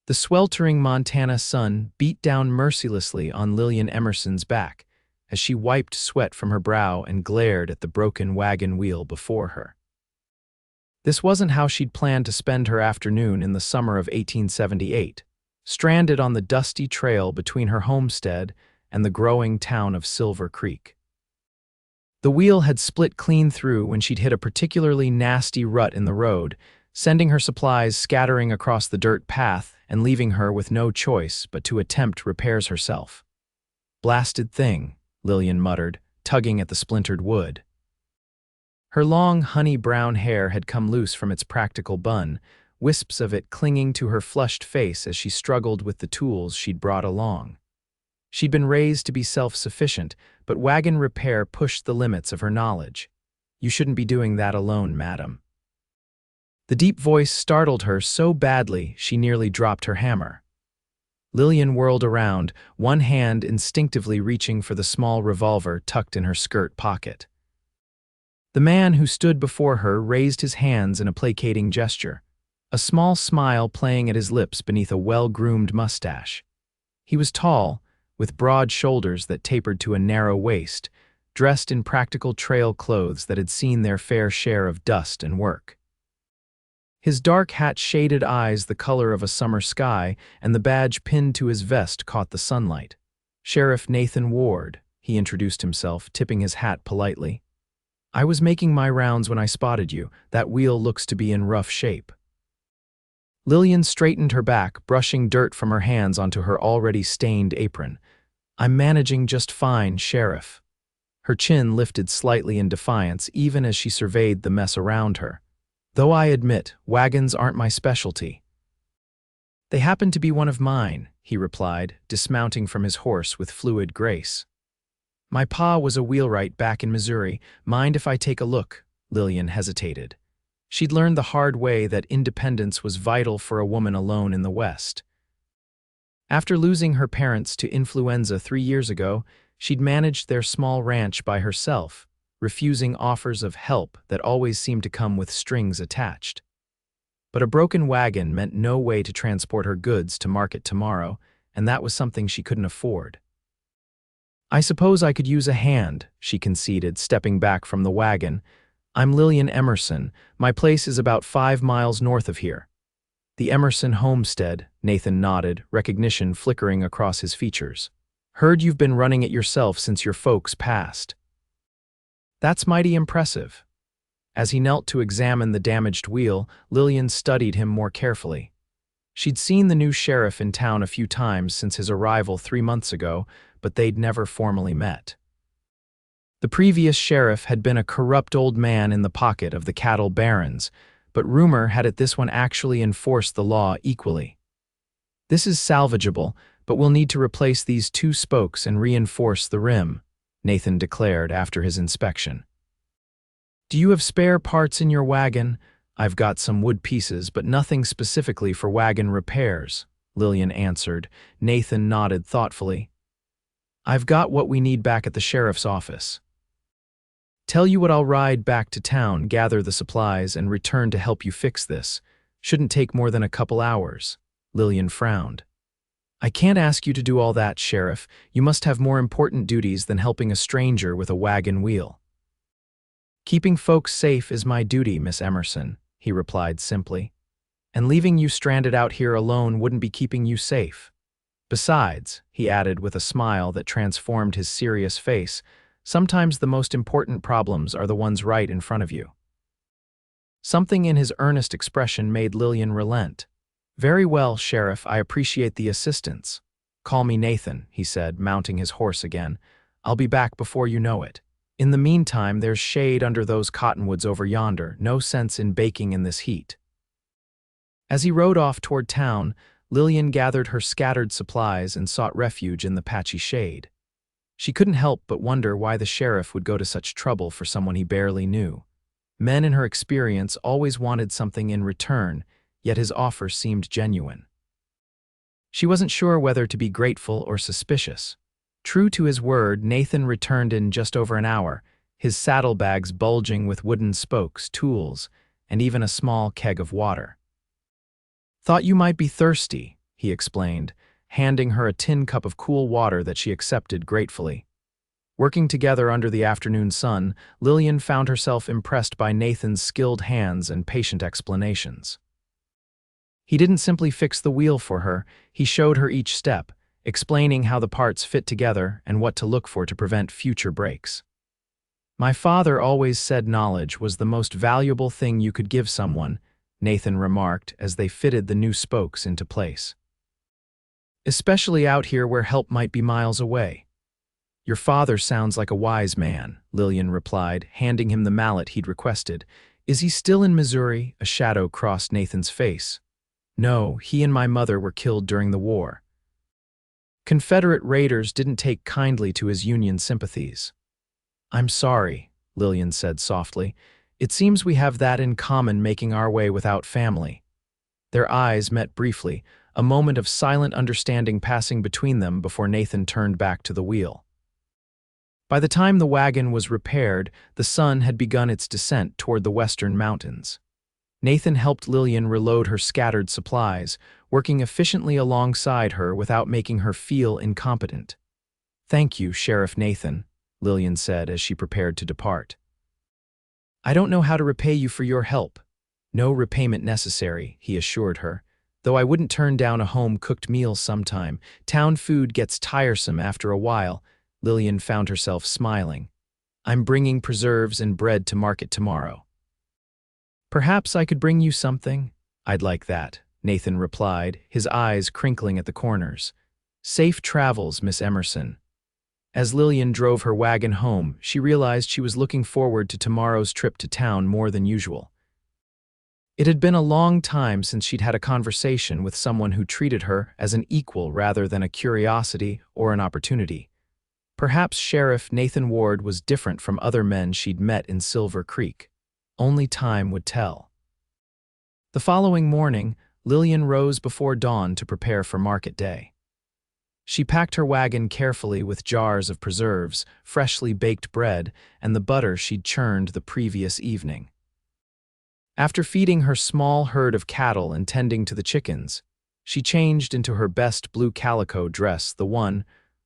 The sweltering Montana sun beat down mercilessly on Lillian Emerson's back as she wiped sweat from her brow and glared at the broken wagon wheel before her. This wasn't how she'd planned to spend her afternoon in the summer of 1878, stranded on the dusty trail between her homestead and the growing town of Silver Creek. The wheel had split clean through when she'd hit a particularly nasty rut in the road, sending her supplies scattering across the dirt path and leaving her with no choice but to attempt repairs herself. "Blasted thing," Lillian muttered, tugging at the splintered wood. Her long, honey-brown hair had come loose from its practical bun, wisps of it clinging to her flushed face as she struggled with the tools she'd brought along. She'd been raised to be self-sufficient, but wagon repair pushed the limits of her knowledge. "You shouldn't be doing that alone, madam." The deep voice startled her so badly she nearly dropped her hammer. Lillian whirled around, one hand instinctively reaching for the small revolver tucked in her skirt pocket. The man who stood before her raised his hands in a placating gesture, a small smile playing at his lips beneath a well-groomed mustache. He was tall, with broad shoulders that tapered to a narrow waist, dressed in practical trail clothes that had seen their fair share of dust and work. His dark hat shaded eyes the color of a summer sky, and the badge pinned to his vest caught the sunlight. "Sheriff Nathan Ward," he introduced himself, tipping his hat politely. "I was making my rounds when I spotted you. That wheel looks to be in rough shape." Lillian straightened her back, brushing dirt from her hands onto her already stained apron. "I'm managing just fine, Sheriff." Her chin lifted slightly in defiance even as she surveyed the mess around her. "Though I admit, wagons aren't my specialty." "They happen to be one of mine," he replied, dismounting from his horse with fluid grace. "My pa was a wheelwright back in Missouri. Mind if I take a look?" Lillian hesitated. She'd learned the hard way that independence was vital for a woman alone in the West. After losing her parents to influenza 3 years ago, she'd managed their small ranch by herself, refusing offers of help that always seemed to come with strings attached. But a broken wagon meant no way to transport her goods to market tomorrow, and that was something she couldn't afford. "I suppose I could use a hand," she conceded, stepping back from the wagon. "I'm Lillian Emerson. My place is about 5 miles north of here." "The Emerson homestead," Nathan nodded, recognition flickering across his features. "Heard you've been running it yourself since your folks passed." "That's mighty impressive." As he knelt to examine the damaged wheel, Lillian studied him more carefully. She'd seen the new sheriff in town a few times since his arrival 3 months ago, but they'd never formally met. The previous sheriff had been a corrupt old man in the pocket of the cattle barons, but rumor had it this one actually enforced the law equally. "This is salvageable, but we'll need to replace these 2 spokes and reinforce the rim," Nathan declared after his inspection. "Do you have spare parts in your wagon?" "I've got some wood pieces, but nothing specifically for wagon repairs," Lillian answered. Nathan nodded thoughtfully. "I've got what we need back at the sheriff's office." "Tell you what, I'll ride back to town, gather the supplies, and return to help you fix this. Shouldn't take more than a couple hours." Lillian frowned. "I can't ask you to do all that, Sheriff. You must have more important duties than helping a stranger with a wagon wheel." "Keeping folks safe is my duty, Miss Emerson," he replied simply. "And leaving you stranded out here alone wouldn't be keeping you safe. Besides," he added with a smile that transformed his serious face, "sometimes the most important problems are the ones right in front of you." Something in his earnest expression made Lillian relent. "Very well, Sheriff, I appreciate the assistance. Call me Nathan," he said, mounting his horse again. "I'll be back before you know it. In the meantime, there's shade under those cottonwoods over yonder. No sense in baking in this heat." As he rode off toward town, Lillian gathered her scattered supplies and sought refuge in the patchy shade. She couldn't help but wonder why the sheriff would go to such trouble for someone he barely knew. Men in her experience always wanted something in return, yet his offer seemed genuine. She wasn't sure whether to be grateful or suspicious. True to his word, Nathan returned in just over an hour, his saddlebags bulging with wooden spokes, tools, and even a small keg of water. "Thought you might be thirsty," he explained, handing her a tin cup of cool water that she accepted gratefully. Working together under the afternoon sun, Lillian found herself impressed by Nathan's skilled hands and patient explanations. He didn't simply fix the wheel for her, he showed her each step, explaining how the parts fit together and what to look for to prevent future breaks. "My father always said knowledge was the most valuable thing you could give someone," Nathan remarked as they fitted the new spokes into place. "Especially out here where help might be miles away." "Your father sounds like a wise man," Lillian replied, handing him the mallet he'd requested. "Is he still in Missouri?" A shadow crossed Nathan's face. "No, he and my mother were killed during the war." Confederate raiders didn't take kindly to his Union sympathies. "I'm sorry," Lillian said softly. "It seems we have that in common, making our way without family." Their eyes met briefly, a moment of silent understanding passing between them before Nathan turned back to the wheel. By the time the wagon was repaired, the sun had begun its descent toward the western mountains. Nathan helped Lillian reload her scattered supplies, working efficiently alongside her without making her feel incompetent. "Thank you, Sheriff Nathan," Lillian said as she prepared to depart. "I don't know how to repay you for your help." "No repayment necessary," he assured her, "though I wouldn't turn down a home-cooked meal sometime. Town food gets tiresome after a while." Lillian found herself smiling. "I'm bringing preserves and bread to market tomorrow." "Perhaps I could bring you something?" "I'd like that," Nathan replied, his eyes crinkling at the corners. "Safe travels, Miss Emerson." As Lillian drove her wagon home, she realized she was looking forward to tomorrow's trip to town more than usual. It had been a long time since she'd had a conversation with someone who treated her as an equal rather than a curiosity or an opportunity. Perhaps Sheriff Nathan Ward was different from other men she'd met in Silver Creek. Only time would tell. The following morning, Lillian rose before dawn to prepare for market day. She packed her wagon carefully with jars of preserves, freshly baked bread, and the butter she'd churned the previous evening. After feeding her small herd of cattle and tending to the chickens, she changed into her best blue calico dress, the one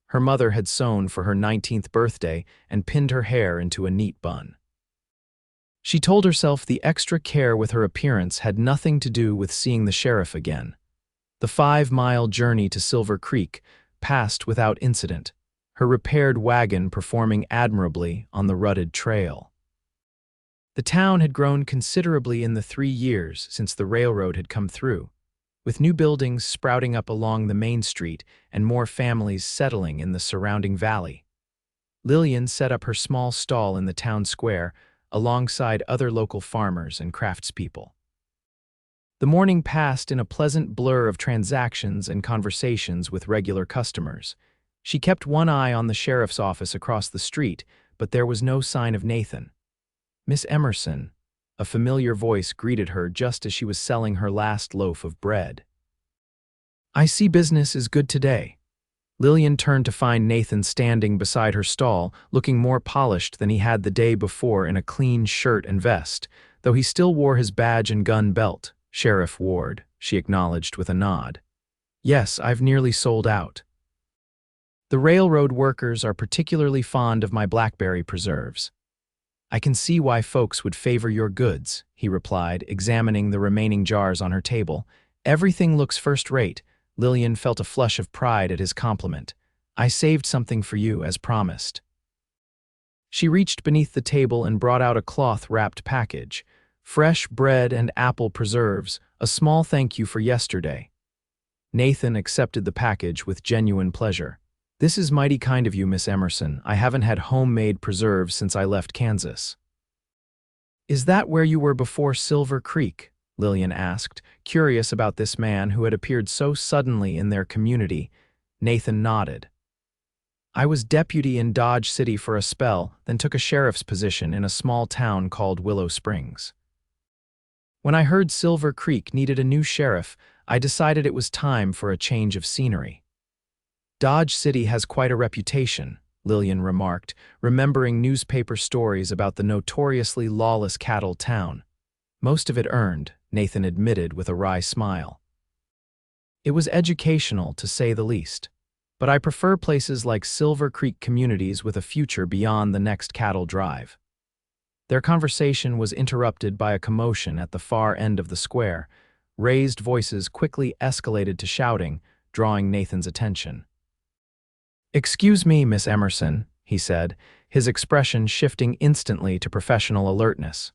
her mother had sewn for her 19th birthday, and pinned her hair into a neat bun. She told herself the extra care with her appearance had nothing to do with seeing the sheriff again. The 5-mile journey to Silver Creek passed without incident, her repaired wagon performing admirably on the rutted trail. The town had grown considerably in the 3 years since the railroad had come through, with new buildings sprouting up along the main street and more families settling in the surrounding valley. Lillian set up her small stall in the town square alongside other local farmers and craftspeople. The morning passed in a pleasant blur of transactions and conversations with regular customers. She kept one eye on the sheriff's office across the street, but there was no sign of Nathan. "Miss Emerson," a familiar voice greeted her just as she was selling her last loaf of bread. "I see business is good today." Lillian turned to find Nathan standing beside her stall, looking more polished than he had the day before in a clean shirt and vest, though he still wore his badge and gun belt. "Sheriff Ward," she acknowledged with a nod. "Yes, I've nearly sold out. The railroad workers are particularly fond of my blackberry preserves." "I can see why folks would favor your goods," he replied, examining the remaining jars on her table. "Everything looks first-rate." Lillian felt a flush of pride at his compliment. "I saved something for you, as promised." She reached beneath the table and brought out a cloth-wrapped package. "Fresh bread and apple preserves, a small thank you for yesterday." Nathan accepted the package with genuine pleasure. "This is mighty kind of you, Miss Emerson. I haven't had homemade preserves since I left Kansas." "Is that where you were before Silver Creek?" Lillian asked, curious about this man who had appeared so suddenly in their community. Nathan nodded. "I was deputy in Dodge City for a spell, then took a sheriff's position in a small town called Willow Springs. When I heard Silver Creek needed a new sheriff, I decided it was time for a change of scenery." "Dodge City has quite a reputation," Lillian remarked, remembering newspaper stories about the notoriously lawless cattle town. "Most of it earned," Nathan admitted with a wry smile. It was educational, to say the least. But I prefer places like Silver Creek communities with a future beyond the next cattle drive. Their conversation was interrupted by a commotion at the far end of the square. Raised voices quickly escalated to shouting, drawing Nathan's attention. "Excuse me, Miss Emerson," he said, his expression shifting instantly to professional alertness.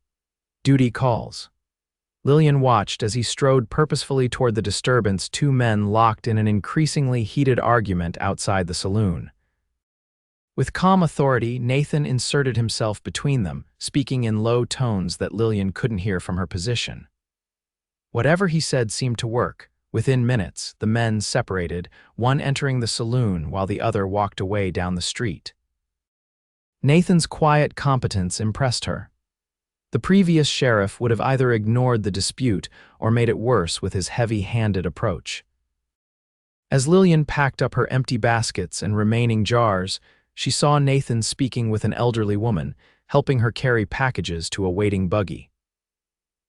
"Duty calls." Lillian watched as he strode purposefully toward the disturbance, two men locked in an increasingly heated argument outside the saloon. With calm authority, Nathan inserted himself between them, speaking in low tones that Lillian couldn't hear from her position. Whatever he said seemed to work. Within minutes, the men separated, one entering the saloon while the other walked away down the street. Nathan's quiet competence impressed her. The previous sheriff would have either ignored the dispute or made it worse with his heavy-handed approach. As Lillian packed up her empty baskets and remaining jars, she saw Nathan speaking with an elderly woman, helping her carry packages to a waiting buggy.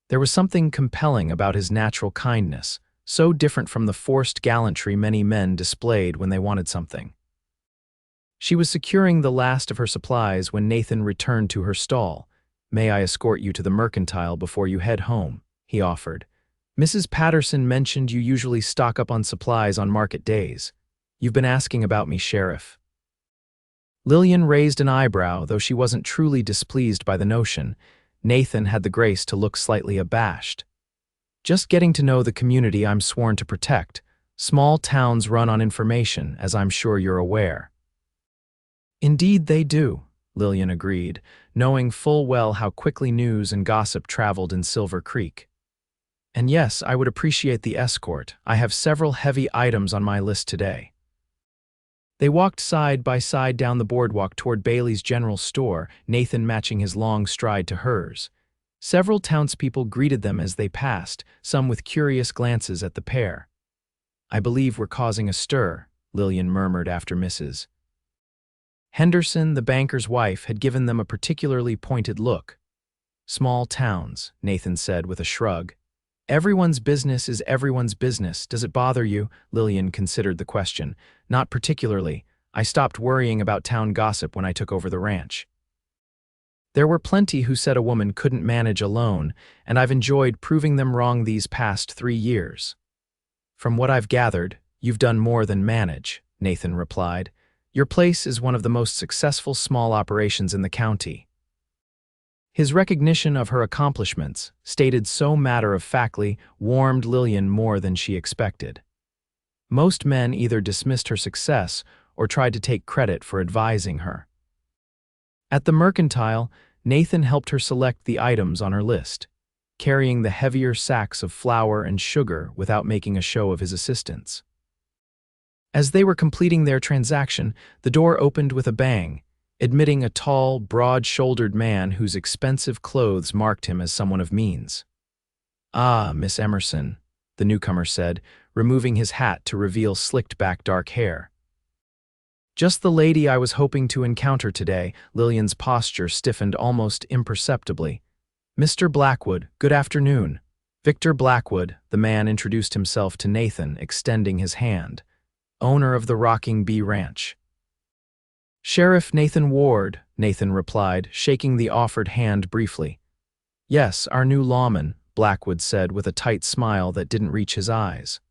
There was something compelling about his natural kindness, so different from the forced gallantry many men displayed when they wanted something. She was securing the last of her supplies when Nathan returned to her stall. "May I escort you to the mercantile before you head home?" he offered. "Mrs. Patterson mentioned you usually stock up on supplies on market days. You've been asking about me, Sheriff." Lillian raised an eyebrow, though she wasn't truly displeased by the notion. Nathan had the grace to look slightly abashed. "Just getting to know the community I'm sworn to protect. Small towns run on information, as I'm sure you're aware." "Indeed they do," Lillian agreed, knowing full well how quickly news and gossip traveled in Silver Creek. "And yes, I would appreciate the escort. I have several heavy items on my list today." They walked side by side down the boardwalk toward Bailey's General Store, Nathan matching his long stride to hers. Several townspeople greeted them as they passed, some with curious glances at the pair. "I believe we're causing a stir," Lillian murmured after Mrs. Henderson, the banker's wife, had given them a particularly pointed look. "Small towns," Nathan said with a shrug. "Everyone's business is everyone's business. Does it bother you?" Lillian considered the question. "Not particularly. I stopped worrying about town gossip when I took over the ranch." "There were plenty who said a woman couldn't manage alone, and I've enjoyed proving them wrong these past 3 years." "From what I've gathered, you've done more than manage," Nathan replied. "Your place is one of the most successful small operations in the county." His recognition of her accomplishments, stated so matter-of-factly, warmed Lillian more than she expected. Most men either dismissed her success or tried to take credit for advising her. At the mercantile, Nathan helped her select the items on her list, carrying the heavier sacks of flour and sugar without making a show of his assistance. As they were completing their transaction, the door opened with a bang, admitting a tall, broad-shouldered man whose expensive clothes marked him as someone of means. "Ah, Miss Emerson," the newcomer said, removing his hat to reveal slicked-back dark hair. "Just the lady I was hoping to encounter today." Lillian's posture stiffened almost imperceptibly. "Mr. Blackwood, good afternoon." Victor Blackwood, the man introduced himself to Nathan, extending his hand. "Owner of the Rocking Bee Ranch." "Sheriff Nathan Ward," Nathan replied, shaking the offered hand briefly. "Yes, our new lawman," Blackwood said with a tight smile that didn't reach his eyes.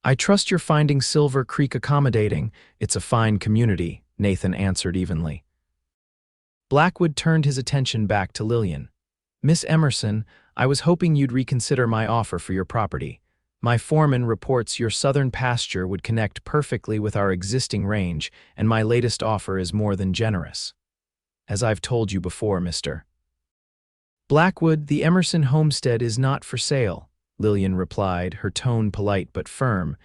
"I trust you're finding Silver Creek accommodating. It's a fine community," Nathan answered evenly. Blackwood turned his attention back to Lillian. "Miss Emerson, I was hoping you'd reconsider my offer for your property. My foreman reports your southern pasture would connect perfectly with our existing range, and my latest offer is more than generous." "As I've told you before, Mr. Blackwood, the Emerson homestead is not for sale," Lillian replied, her tone polite but firm.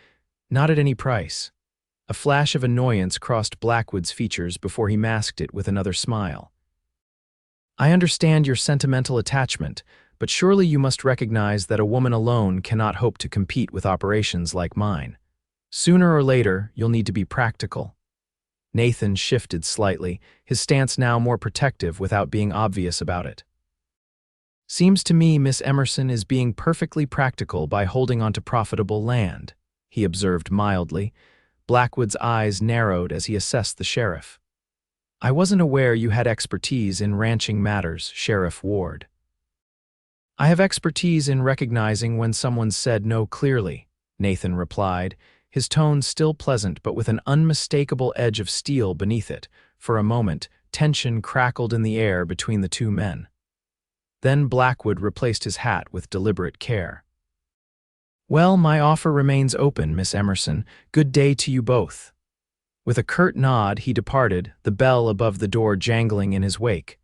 "Not at any price." A flash of annoyance crossed Blackwood's features before he masked it with another smile. "I understand your sentimental attachment, but surely you must recognize that a woman alone cannot hope to compete with operations like mine. Sooner or later, you'll need to be practical." Nathan shifted slightly, his stance now more protective without being obvious about it. "Seems to me Miss Emerson is being perfectly practical by holding onto profitable land." he observed mildly. Blackwood's eyes narrowed as he assessed the sheriff. I wasn't aware you had expertise in ranching matters, Sheriff Ward. I have expertise in recognizing when someone said no clearly, Nathan replied, his tone still pleasant but with an unmistakable edge of steel beneath it. For a moment, tension crackled in the air between the two men. Then Blackwood replaced his hat with deliberate care. Well, my offer remains open, Miss Emerson. Good day to you both. With a curt nod, he departed, the bell above the door jangling in his wake.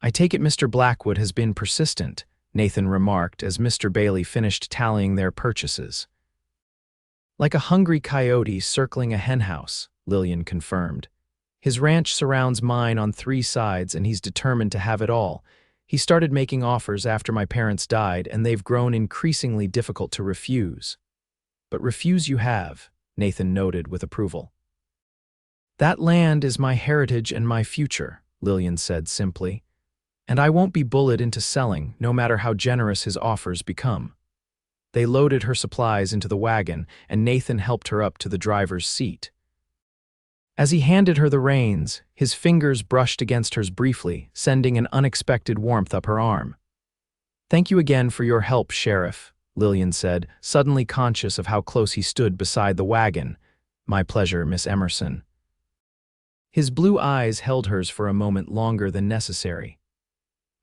I take it Mr. Blackwood has been persistent, Nathan remarked as Mr. Bailey finished tallying their purchases. Like a hungry coyote circling a henhouse, Lillian confirmed. His ranch surrounds mine on 3 sides and he's determined to have it all. He started making offers after my parents died and they've grown increasingly difficult to refuse. But refuse you have, Nathan noted with approval. That land is my heritage and my future, Lillian said simply. And I won't be bullied into selling, no matter how generous his offers become. They loaded her supplies into the wagon, and Nathan helped her up to the driver's seat. As he handed her the reins, his fingers brushed against hers briefly, sending an unexpected warmth up her arm. Thank you again for your help, Sheriff, Lillian said, suddenly conscious of how close he stood beside the wagon. My pleasure, Miss Emerson. His blue eyes held hers for a moment longer than necessary.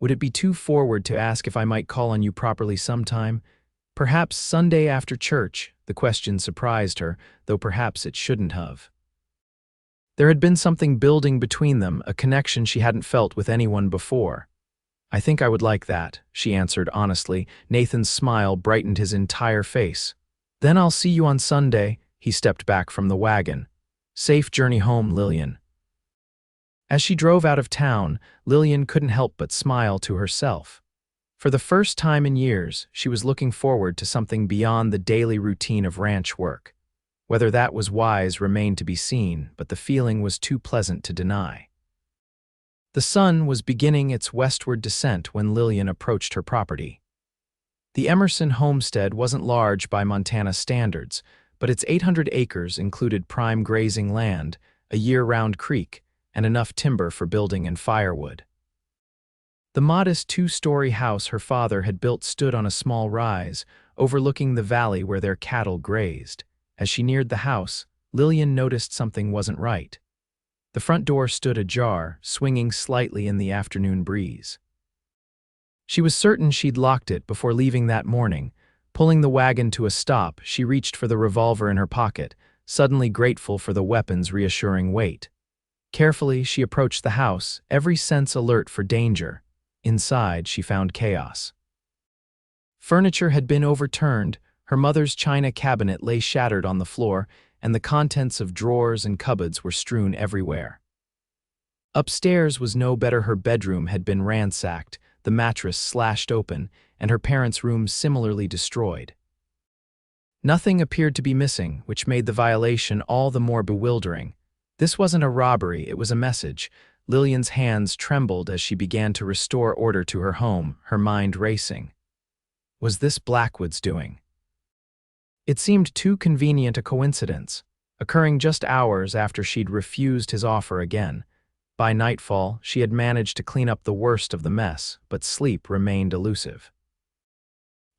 Would it be too forward to ask if I might call on you properly sometime? Perhaps Sunday after church, the question surprised her, though perhaps it shouldn't have. There had been something building between them, a connection she hadn't felt with anyone before. I think I would like that, she answered honestly. Nathan's smile brightened his entire face. Then I'll see you on Sunday, he stepped back from the wagon. Safe journey home, Lillian. As she drove out of town, Lillian couldn't help but smile to herself. For the first time in years, she was looking forward to something beyond the daily routine of ranch work. Whether that was wise remained to be seen, but the feeling was too pleasant to deny. The sun was beginning its westward descent when Lillian approached her property. The Emerson homestead wasn't large by Montana standards, but its 800 acres included prime grazing land, a year-round creek, and enough timber for building and firewood. The modest 2-story house her father had built stood on a small rise, overlooking the valley where their cattle grazed. As she neared the house, Lillian noticed something wasn't right. The front door stood ajar, swinging slightly in the afternoon breeze. She was certain she'd locked it before leaving that morning. Pulling the wagon to a stop, she reached for the revolver in her pocket, suddenly grateful for the weapon's reassuring weight. Carefully, she approached the house, every sense alert for danger. Inside, she found chaos. Furniture had been overturned, her mother's china cabinet lay shattered on the floor, and the contents of drawers and cupboards were strewn everywhere. Upstairs was no better. Her bedroom had been ransacked, the mattress slashed open, and her parents' room similarly destroyed. Nothing appeared to be missing, which made the violation all the more bewildering. This wasn't a robbery, it was a message. Lillian's hands trembled as she began to restore order to her home, her mind racing. Was this Blackwood's doing? It seemed too convenient a coincidence, occurring just hours after she'd refused his offer again. By nightfall, she had managed to clean up the worst of the mess, but sleep remained elusive.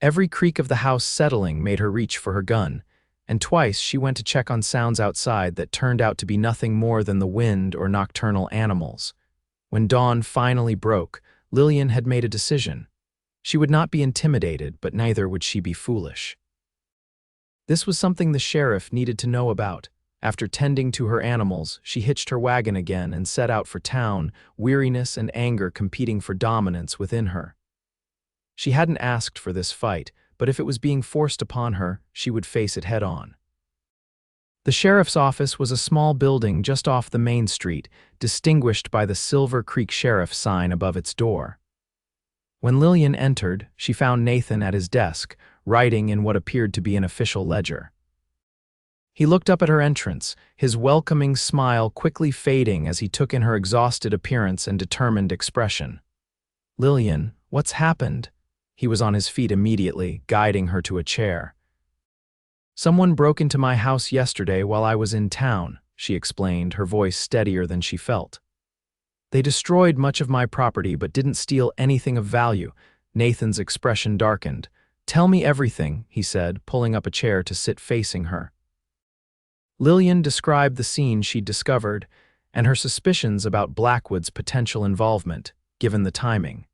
Every creak of the house settling made her reach for her gun, and twice she went to check on sounds outside that turned out to be nothing more than the wind or nocturnal animals. When dawn finally broke, Lillian had made a decision. She would not be intimidated, but neither would she be foolish. This was something the sheriff needed to know about. After tending to her animals, she hitched her wagon again and set out for town, weariness and anger competing for dominance within her. She hadn't asked for this fight, but if it was being forced upon her, she would face it head-on. The sheriff's office was a small building just off the main street, distinguished by the Silver Creek Sheriff sign above its door. When Lillian entered, she found Nathan at his desk, writing in what appeared to be an official ledger. He looked up at her entrance, his welcoming smile quickly fading as he took in her exhausted appearance and determined expression. "Lillian, what's happened?" He was on his feet immediately, guiding her to a chair. Someone broke into my house yesterday while I was in town, she explained, her voice steadier than she felt. They destroyed much of my property but didn't steal anything of value. Nathan's expression darkened. Tell me everything, he said, pulling up a chair to sit facing her. Lillian described the scene she'd discovered and her suspicions about Blackwood's potential involvement, given the timing.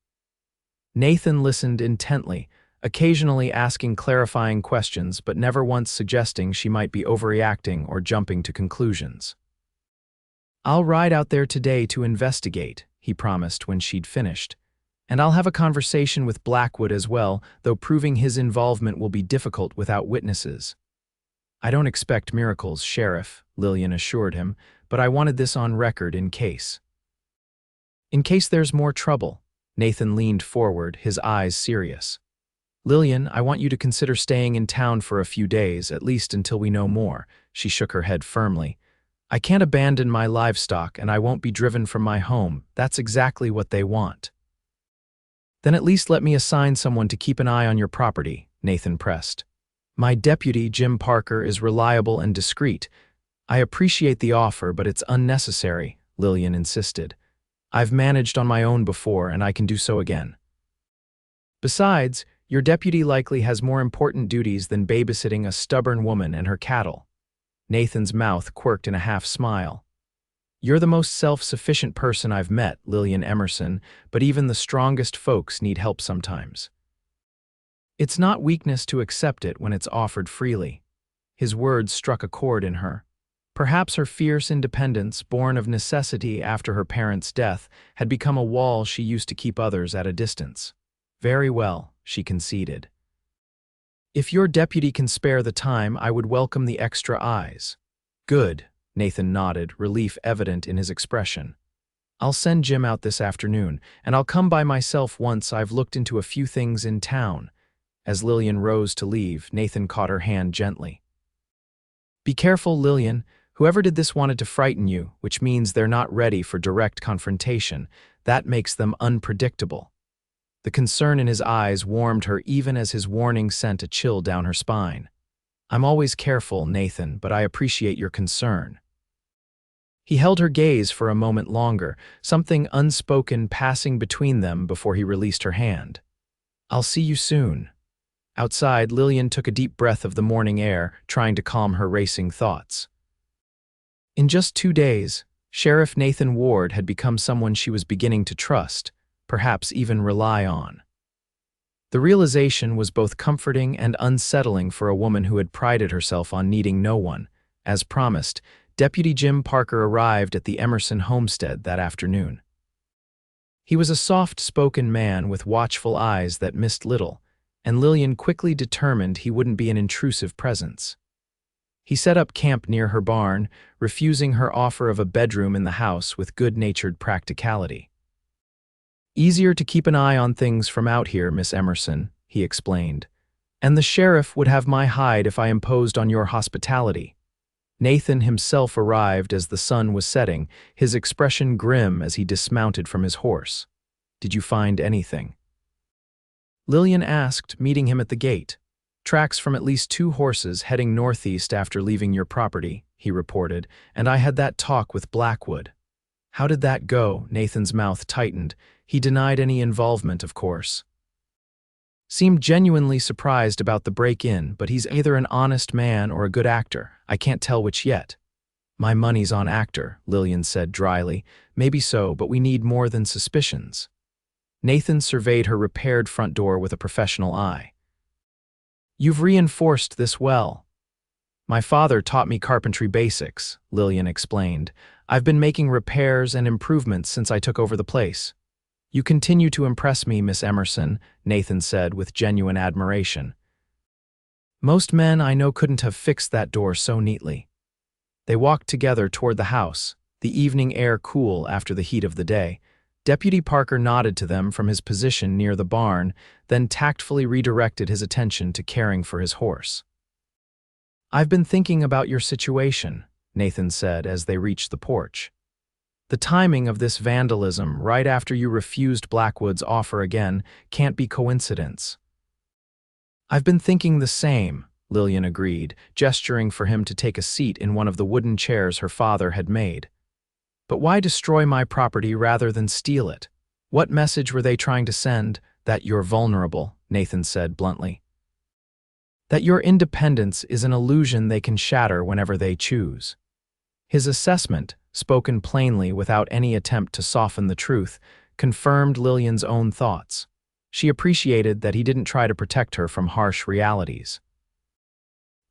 Nathan listened intently, occasionally asking clarifying questions but never once suggesting she might be overreacting or jumping to conclusions. I'll ride out there today to investigate, he promised when she'd finished. And I'll have a conversation with Blackwood as well, though proving his involvement will be difficult without witnesses. I don't expect miracles, Sheriff, Lillian assured him, but I wanted this on record in case. In case there's more trouble, Nathan leaned forward, his eyes serious. Lillian, I want you to consider staying in town for a few days, at least until we know more. She shook her head firmly. I can't abandon my livestock and I won't be driven from my home. That's exactly what they want. Then at least let me assign someone to keep an eye on your property, Nathan pressed. My deputy, Jim Parker, is reliable and discreet. I appreciate the offer, but it's unnecessary, Lillian insisted. I've managed on my own before and I can do so again. Besides, your deputy likely has more important duties than babysitting a stubborn woman and her cattle. Nathan's mouth quirked in a half-smile. You're the most self-sufficient person I've met, Lillian Emerson, but even the strongest folks need help sometimes. It's not weakness to accept it when it's offered freely. His words struck a chord in her. Perhaps her fierce independence, born of necessity after her parents' death, had become a wall she used to keep others at a distance. Very well, she conceded. If your deputy can spare the time, I would welcome the extra eyes. Good, Nathan nodded, relief evident in his expression. I'll send Jim out this afternoon, and I'll come by myself once I've looked into a few things in town. As Lillian rose to leave, Nathan caught her hand gently. Be careful, Lillian. Whoever did this wanted to frighten you, which means they're not ready for direct confrontation. That makes them unpredictable. The concern in his eyes warmed her even as his warning sent a chill down her spine. I'm always careful, Nathan, but I appreciate your concern. He held her gaze for a moment longer, something unspoken passing between them before he released her hand. I'll see you soon. Outside, Lillian took a deep breath of the morning air, trying to calm her racing thoughts. In just 2 days, Sheriff Nathan Ward had become someone she was beginning to trust, perhaps even rely on. The realization was both comforting and unsettling for a woman who had prided herself on needing no one. As promised, Deputy Jim Parker arrived at the Emerson homestead that afternoon. He was a soft-spoken man with watchful eyes that missed little, and Lillian quickly determined he wouldn't be an intrusive presence. He set up camp near her barn, refusing her offer of a bedroom in the house with good-natured practicality. Easier to keep an eye on things from out here, Miss Emerson, he explained. And the sheriff would have my hide if I imposed on your hospitality. Nathan himself arrived as the sun was setting, his expression grim as he dismounted from his horse. Did you find anything? Lillian asked, meeting him at the gate. Tracks from at least 2 horses heading northeast after leaving your property, he reported, and I had that talk with Blackwood. How did that go? Nathan's mouth tightened. He denied any involvement, of course. Seemed genuinely surprised about the break-in, but he's either an honest man or a good actor. I can't tell which yet. My money's on actor, Lillian said dryly. Maybe so, but we need more than suspicions. Nathan surveyed her repaired front door with a professional eye. You've reinforced this well. My father taught me carpentry basics, Lillian explained. I've been making repairs and improvements since I took over the place. You continue to impress me, Miss Emerson, Nathan said with genuine admiration. Most men I know couldn't have fixed that door so neatly. They walked together toward the house, the evening air cool after the heat of the day. Deputy Parker nodded to them from his position near the barn, then tactfully redirected his attention to caring for his horse. I've been thinking about your situation, Nathan said as they reached the porch. The timing of this vandalism, right after you refused Blackwood's offer again, can't be coincidence. I've been thinking the same, Lillian agreed, gesturing for him to take a seat in one of the wooden chairs her father had made. But why destroy my property rather than steal it? What message were they trying to send? That you're vulnerable, Nathan said bluntly. That your independence is an illusion they can shatter whenever they choose. His assessment, spoken plainly without any attempt to soften the truth, confirmed Lillian's own thoughts. She appreciated that he didn't try to protect her from harsh realities.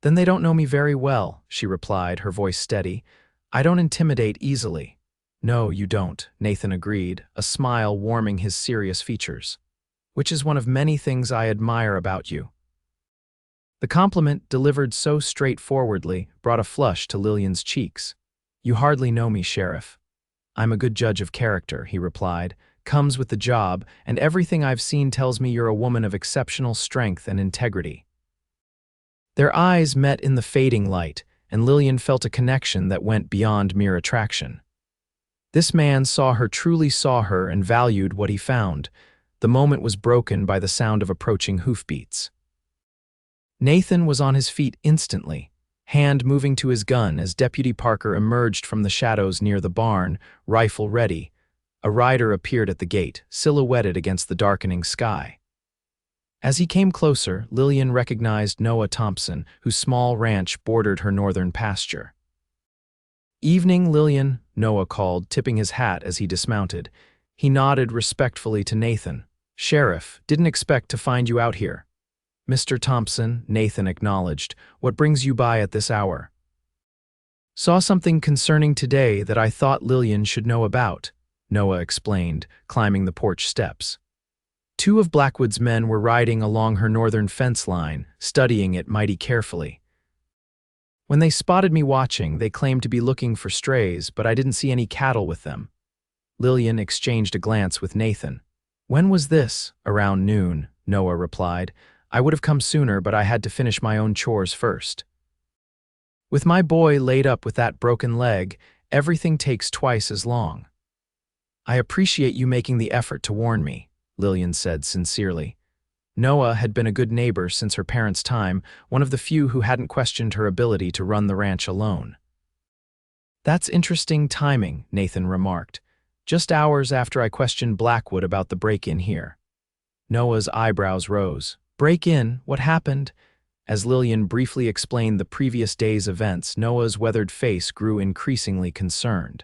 Then they don't know me very well, she replied, her voice steady. I don't intimidate easily. No, you don't, Nathan agreed, a smile warming his serious features. Which is one of many things I admire about you. The compliment, delivered so straightforwardly, brought a flush to Lillian's cheeks. You hardly know me, Sheriff. I'm a good judge of character, he replied. Comes with the job, and everything I've seen tells me you're a woman of exceptional strength and integrity. Their eyes met in the fading light, and Lillian felt a connection that went beyond mere attraction. This man truly saw her and valued what he found. The moment was broken by the sound of approaching hoofbeats. Nathan was on his feet instantly, hand moving to his gun as Deputy Parker emerged from the shadows near the barn, rifle ready. A rider appeared at the gate, silhouetted against the darkening sky. As he came closer, Lillian recognized Noah Thompson, whose small ranch bordered her northern pasture. Evening, Lillian, Noah called, tipping his hat as he dismounted. He nodded respectfully to Nathan. Sheriff, didn't expect to find you out here. Mr. Thompson, Nathan acknowledged. What brings you by at this hour? Saw something concerning today that I thought Lillian should know about, Noah explained, climbing the porch steps. 2 of Blackwood's men were riding along her northern fence line, studying it mighty carefully. When they spotted me watching, they claimed to be looking for strays, but I didn't see any cattle with them. Lillian exchanged a glance with Nathan. When was this? Around noon, Noah replied. I would have come sooner, but I had to finish my own chores first. With my boy laid up with that broken leg, everything takes twice as long. I appreciate you making the effort to warn me, Lillian said sincerely. Noah had been a good neighbor since her parents' time, one of the few who hadn't questioned her ability to run the ranch alone. That's interesting timing, Nathan remarked, just hours after I questioned Blackwood about the break-in here. Noah's eyebrows rose. Break-in? What happened? As Lillian briefly explained the previous day's events, Noah's weathered face grew increasingly concerned.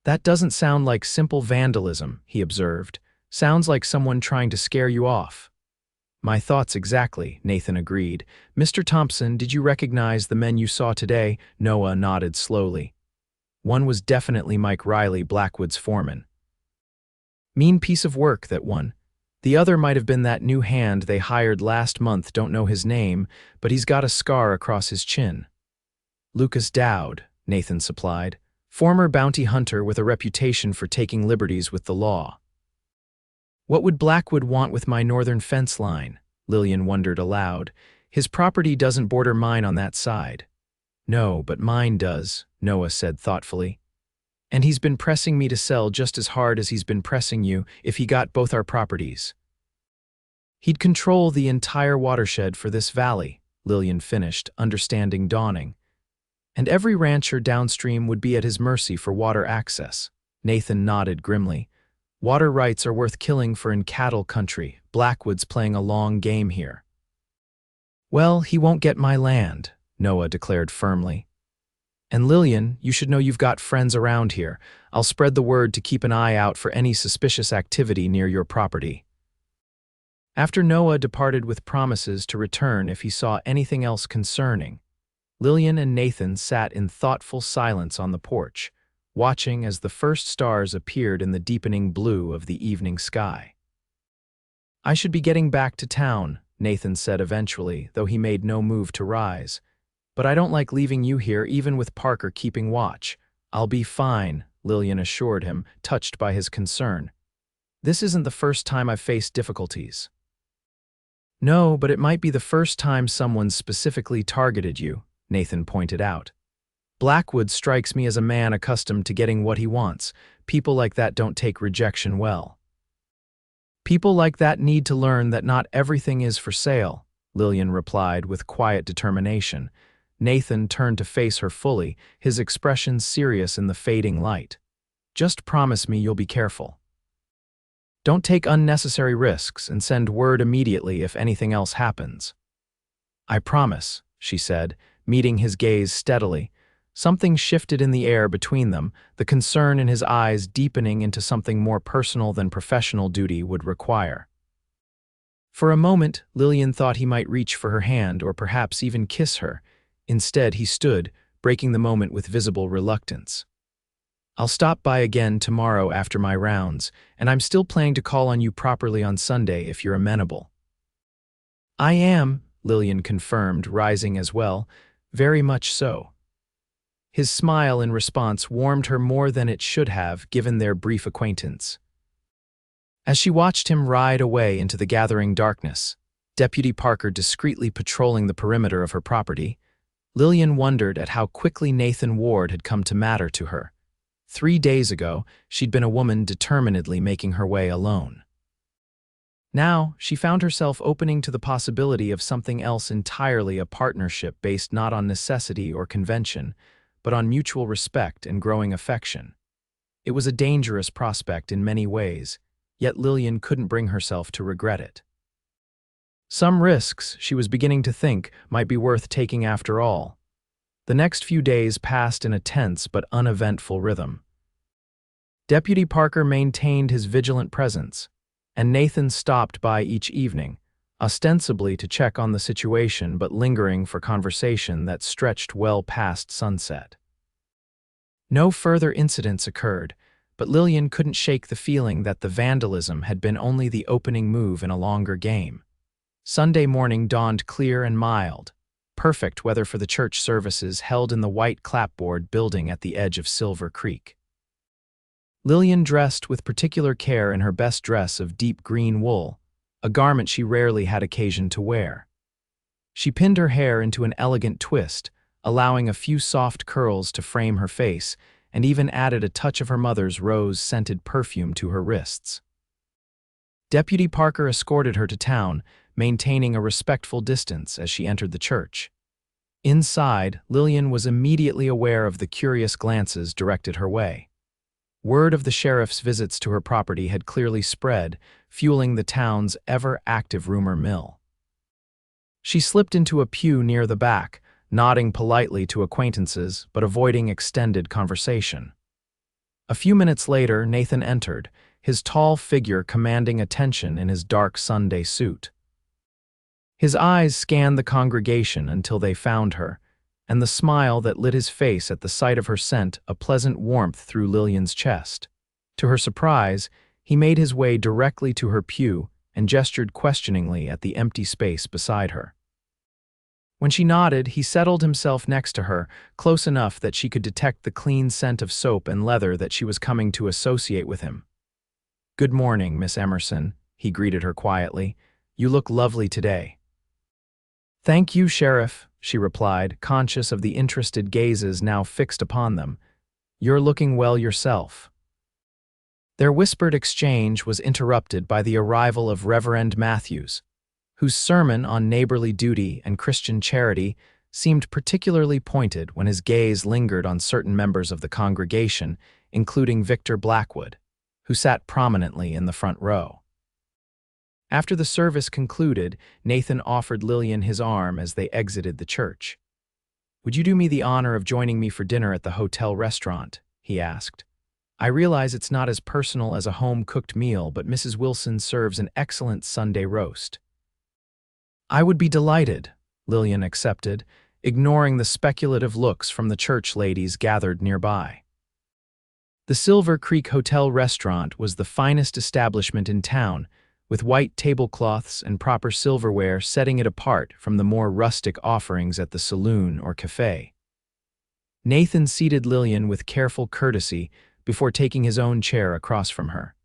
That doesn't sound like simple vandalism, he observed. Sounds like someone trying to scare you off. My thoughts exactly, Nathan agreed. Mr. Thompson, did you recognize the men you saw today? Noah nodded slowly. One was definitely Mike Riley, Blackwood's foreman. Mean piece of work, that one. The other might have been that new hand they hired last month, don't know his name, but he's got a scar across his chin. Lucas Dowd, Nathan supplied. Former bounty hunter with a reputation for taking liberties with the law. What would Blackwood want with my northern fence line? Lillian wondered aloud. His property doesn't border mine on that side. No, but mine does, Noah said thoughtfully. And he's been pressing me to sell just as hard as he's been pressing you if he got both our properties. He'd control the entire watershed for this valley, Lillian finished, understanding dawning. And every rancher downstream would be at his mercy for water access. Nathan nodded grimly. Water rights are worth killing for in cattle country. Blackwood's playing a long game here. Well, he won't get my land, Noah declared firmly. And Lillian, you should know you've got friends around here. I'll spread the word to keep an eye out for any suspicious activity near your property. After Noah departed with promises to return if he saw anything else concerning, Lillian and Nathan sat in thoughtful silence on the porch, watching as the first stars appeared in the deepening blue of the evening sky. I should be getting back to town, Nathan said eventually, though he made no move to rise. But I don't like leaving you here even with Parker keeping watch. I'll be fine, Lillian assured him, touched by his concern. This isn't the first time I've faced difficulties. No, but it might be the first time someone specifically targeted you, Nathan pointed out. Blackwood strikes me as a man accustomed to getting what he wants. People like that don't take rejection well. People like that need to learn that not everything is for sale, Lillian replied with quiet determination. Nathan turned to face her fully, his expression serious in the fading light. Just promise me you'll be careful. Don't take unnecessary risks and send word immediately if anything else happens. I promise, she said, meeting his gaze steadily. Something shifted in the air between them, the concern in his eyes deepening into something more personal than professional duty would require. For a moment, Lillian thought he might reach for her hand or perhaps even kiss her. Instead, he stood, breaking the moment with visible reluctance. I'll stop by again tomorrow after my rounds, and I'm still planning to call on you properly on Sunday if you're amenable. I am, Lillian confirmed, rising as well, very much so. His smile in response warmed her more than it should have, given their brief acquaintance. As she watched him ride away into the gathering darkness, Deputy Parker discreetly patrolling the perimeter of her property, Lillian wondered at how quickly Nathan Ward had come to matter to her. 3 days ago, she'd been a woman determinedly making her way alone. Now, she found herself opening to the possibility of something else entirely, a partnership based not on necessity or convention, but on mutual respect and growing affection. It was a dangerous prospect in many ways, yet Lillian couldn't bring herself to regret it. Some risks, she was beginning to think, might be worth taking after all. The next few days passed in a tense but uneventful rhythm. Deputy Parker maintained his vigilant presence, and Nathan stopped by each evening, ostensibly to check on the situation but lingering for conversation that stretched well past sunset. No further incidents occurred, but Lillian couldn't shake the feeling that the vandalism had been only the opening move in a longer game. Sunday morning dawned clear and mild, perfect weather for the church services held in the white clapboard building at the edge of Silver Creek. Lillian dressed with particular care in her best dress of deep green wool, a garment she rarely had occasion to wear. She pinned her hair into an elegant twist, allowing a few soft curls to frame her face, and even added a touch of her mother's rose-scented perfume to her wrists. Deputy Parker escorted her to town, maintaining a respectful distance as she entered the church. Inside, Lillian was immediately aware of the curious glances directed her way. Word of the sheriff's visits to her property had clearly spread, fueling the town's ever-active rumor mill. She slipped into a pew near the back, nodding politely to acquaintances but avoiding extended conversation. A few minutes later, Nathan entered, his tall figure commanding attention in his dark Sunday suit. His eyes scanned the congregation until they found her, and the smile that lit his face at the sight of her sent a pleasant warmth through Lillian's chest. To her surprise, he made his way directly to her pew and gestured questioningly at the empty space beside her. When she nodded, he settled himself next to her, close enough that she could detect the clean scent of soap and leather that she was coming to associate with him. "Good morning, Miss Emerson," he greeted her quietly. "You look lovely today." "Thank you, Sheriff," she replied, conscious of the interested gazes now fixed upon them. "You're looking well yourself." Their whispered exchange was interrupted by the arrival of Reverend Matthews, whose sermon on neighborly duty and Christian charity seemed particularly pointed when his gaze lingered on certain members of the congregation, including Victor Blackwood, who sat prominently in the front row. After the service concluded, Nathan offered Lillian his arm as they exited the church. "Would you do me the honor of joining me for dinner at the hotel restaurant?" he asked. "I realize it's not as personal as a home-cooked meal, but Mrs. Wilson serves an excellent Sunday roast." "I would be delighted," Lillian accepted, ignoring the speculative looks from the church ladies gathered nearby. The Silver Creek Hotel restaurant was the finest establishment in town, with white tablecloths and proper silverware setting it apart from the more rustic offerings at the saloon or cafe. Nathan seated Lillian with careful courtesy before taking his own chair across from her.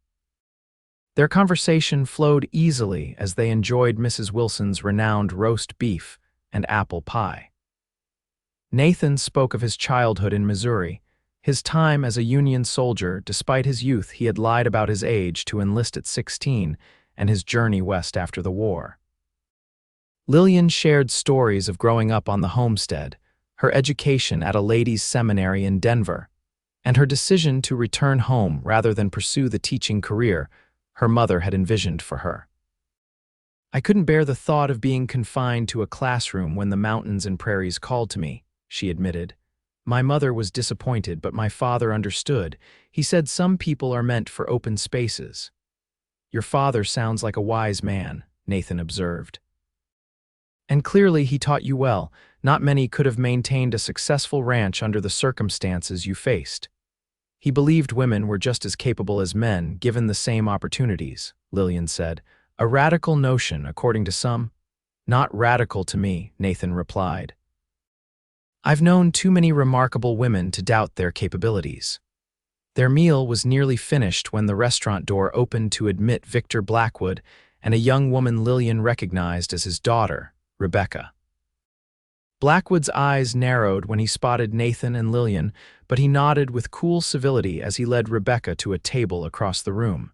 Their conversation flowed easily as they enjoyed Mrs. Wilson's renowned roast beef and apple pie. Nathan spoke of his childhood in Missouri, his time as a Union soldier. Despite his youth, he had lied about his age to enlist at 16, and his journey west after the war. Lillian shared stories of growing up on the homestead, her education at a ladies' seminary in Denver, and her decision to return home rather than pursue the teaching career her mother had envisioned for her. "I couldn't bear the thought of being confined to a classroom when the mountains and prairies called to me," she admitted. "My mother was disappointed, but my father understood. He said some people are meant for open spaces." "Your father sounds like a wise man," Nathan observed. "And clearly he taught you well. Not many could have maintained a successful ranch under the circumstances you faced." "He believed women were just as capable as men, given the same opportunities," Lillian said. "A radical notion, according to some." "Not radical to me," Nathan replied. "I've known too many remarkable women to doubt their capabilities." Their meal was nearly finished when the restaurant door opened to admit Victor Blackwood and a young woman Lillian recognized as his daughter, Rebecca. Blackwood's eyes narrowed when he spotted Nathan and Lillian, but he nodded with cool civility as he led Rebecca to a table across the room.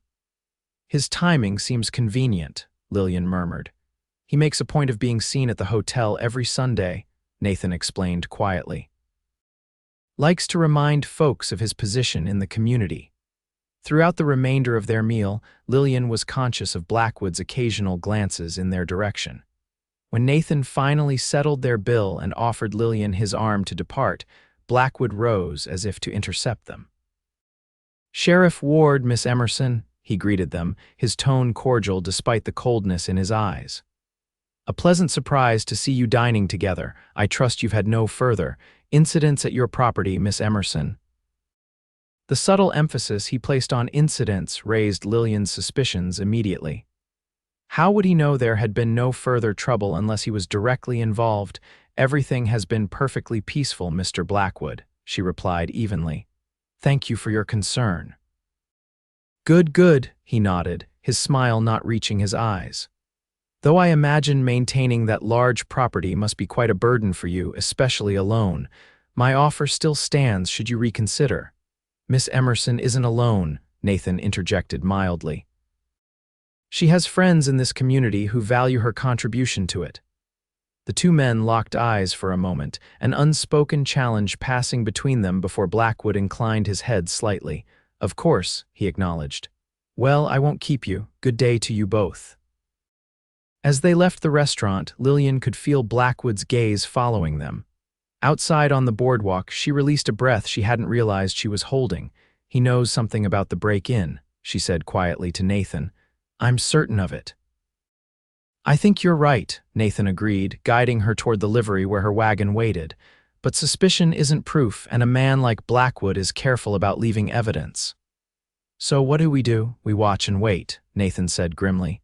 "His timing seems convenient," Lillian murmured. "He makes a point of being seen at the hotel every Sunday," Nathan explained quietly. "Likes to remind folks of his position in the community." Throughout the remainder of their meal, Lillian was conscious of Blackwood's occasional glances in their direction. When Nathan finally settled their bill and offered Lillian his arm to depart, Blackwood rose as if to intercept them. "Sheriff Ward, Miss Emerson," he greeted them, his tone cordial despite the coldness in his eyes. "A pleasant surprise to see you dining together. I trust you've had no further incidents at your property, Miss Emerson." The subtle emphasis he placed on incidents raised Lillian's suspicions immediately. How would he know there had been no further trouble unless he was directly involved? "Everything has been perfectly peaceful, Mr. Blackwood," she replied evenly. "Thank you for your concern." "Good, good," he nodded, his smile not reaching his eyes. "Though I imagine maintaining that large property must be quite a burden for you, especially alone, my offer still stands should you reconsider." "Miss Emerson isn't alone," Nathan interjected mildly. "She has friends in this community who value her contribution to it." The two men locked eyes for a moment, an unspoken challenge passing between them before Blackwood inclined his head slightly. "Of course," he acknowledged. "Well, I won't keep you. Good day to you both." As they left the restaurant, Lillian could feel Blackwood's gaze following them. Outside on the boardwalk, she released a breath she hadn't realized she was holding. "He knows something about the break-in," she said quietly to Nathan. "I'm certain of it." "I think you're right," Nathan agreed, guiding her toward the livery where her wagon waited. "But suspicion isn't proof, and a man like Blackwood is careful about leaving evidence." "So what do? We watch and wait," Nathan said grimly.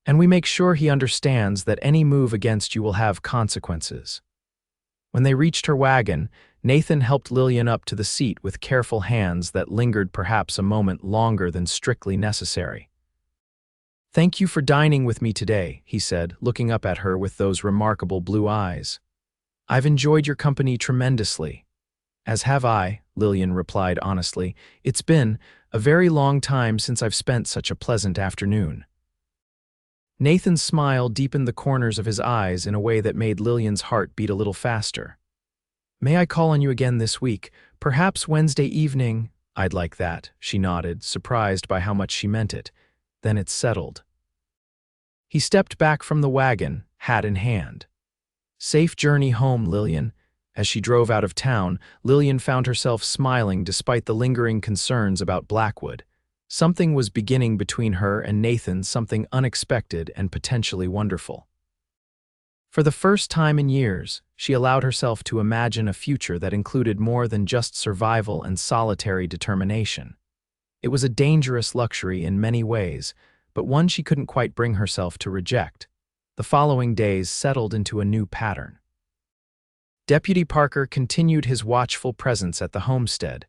"And we make sure he understands that any move against you will have consequences." When they reached her wagon, Nathan helped Lillian up to the seat with careful hands that lingered perhaps a moment longer than strictly necessary. "Thank you for dining with me today," he said, looking up at her with those remarkable blue eyes. "I've enjoyed your company tremendously." "As have I," Lillian replied honestly. "It's been a very long time since I've spent such a pleasant afternoon." Nathan's smile deepened the corners of his eyes in a way that made Lillian's heart beat a little faster. "May I call on you again this week? Perhaps Wednesday evening?" "I'd like that," she nodded, surprised by how much she meant it. "Then it's settled." He stepped back from the wagon, hat in hand. "Safe journey home, Lillian." As she drove out of town, Lillian found herself smiling despite the lingering concerns about Blackwood. Something was beginning between her and Nathan, something unexpected and potentially wonderful. For the first time in years, she allowed herself to imagine a future that included more than just survival and solitary determination. It was a dangerous luxury in many ways, but one she couldn't quite bring herself to reject. The following days settled into a new pattern. Deputy Parker continued his watchful presence at the homestead,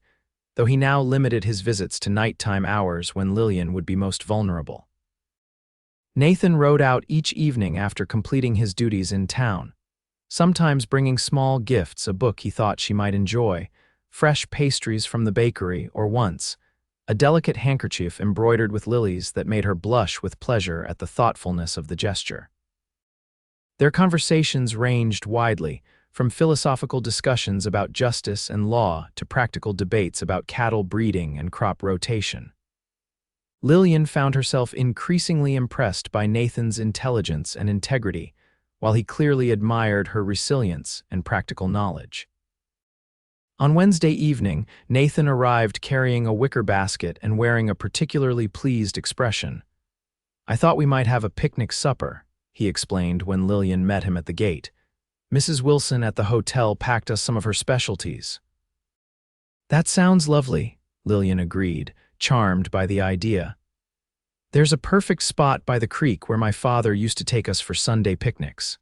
though he now limited his visits to nighttime hours when Lillian would be most vulnerable. Nathan rode out each evening after completing his duties in town, sometimes bringing small gifts, a book he thought she might enjoy, fresh pastries from the bakery, or once, a delicate handkerchief embroidered with lilies that made her blush with pleasure at the thoughtfulness of the gesture. Their conversations ranged widely, from philosophical discussions about justice and law to practical debates about cattle breeding and crop rotation. Lillian found herself increasingly impressed by Nathan's intelligence and integrity, while he clearly admired her resilience and practical knowledge. On Wednesday evening, Nathan arrived carrying a wicker basket and wearing a particularly pleased expression. "I thought we might have a picnic supper," he explained when Lillian met him at the gate. "Mrs. Wilson at the hotel packed us some of her specialties." "That sounds lovely," Lillian agreed, charmed by the idea. "There's a perfect spot by the creek where my father used to take us for Sunday picnics."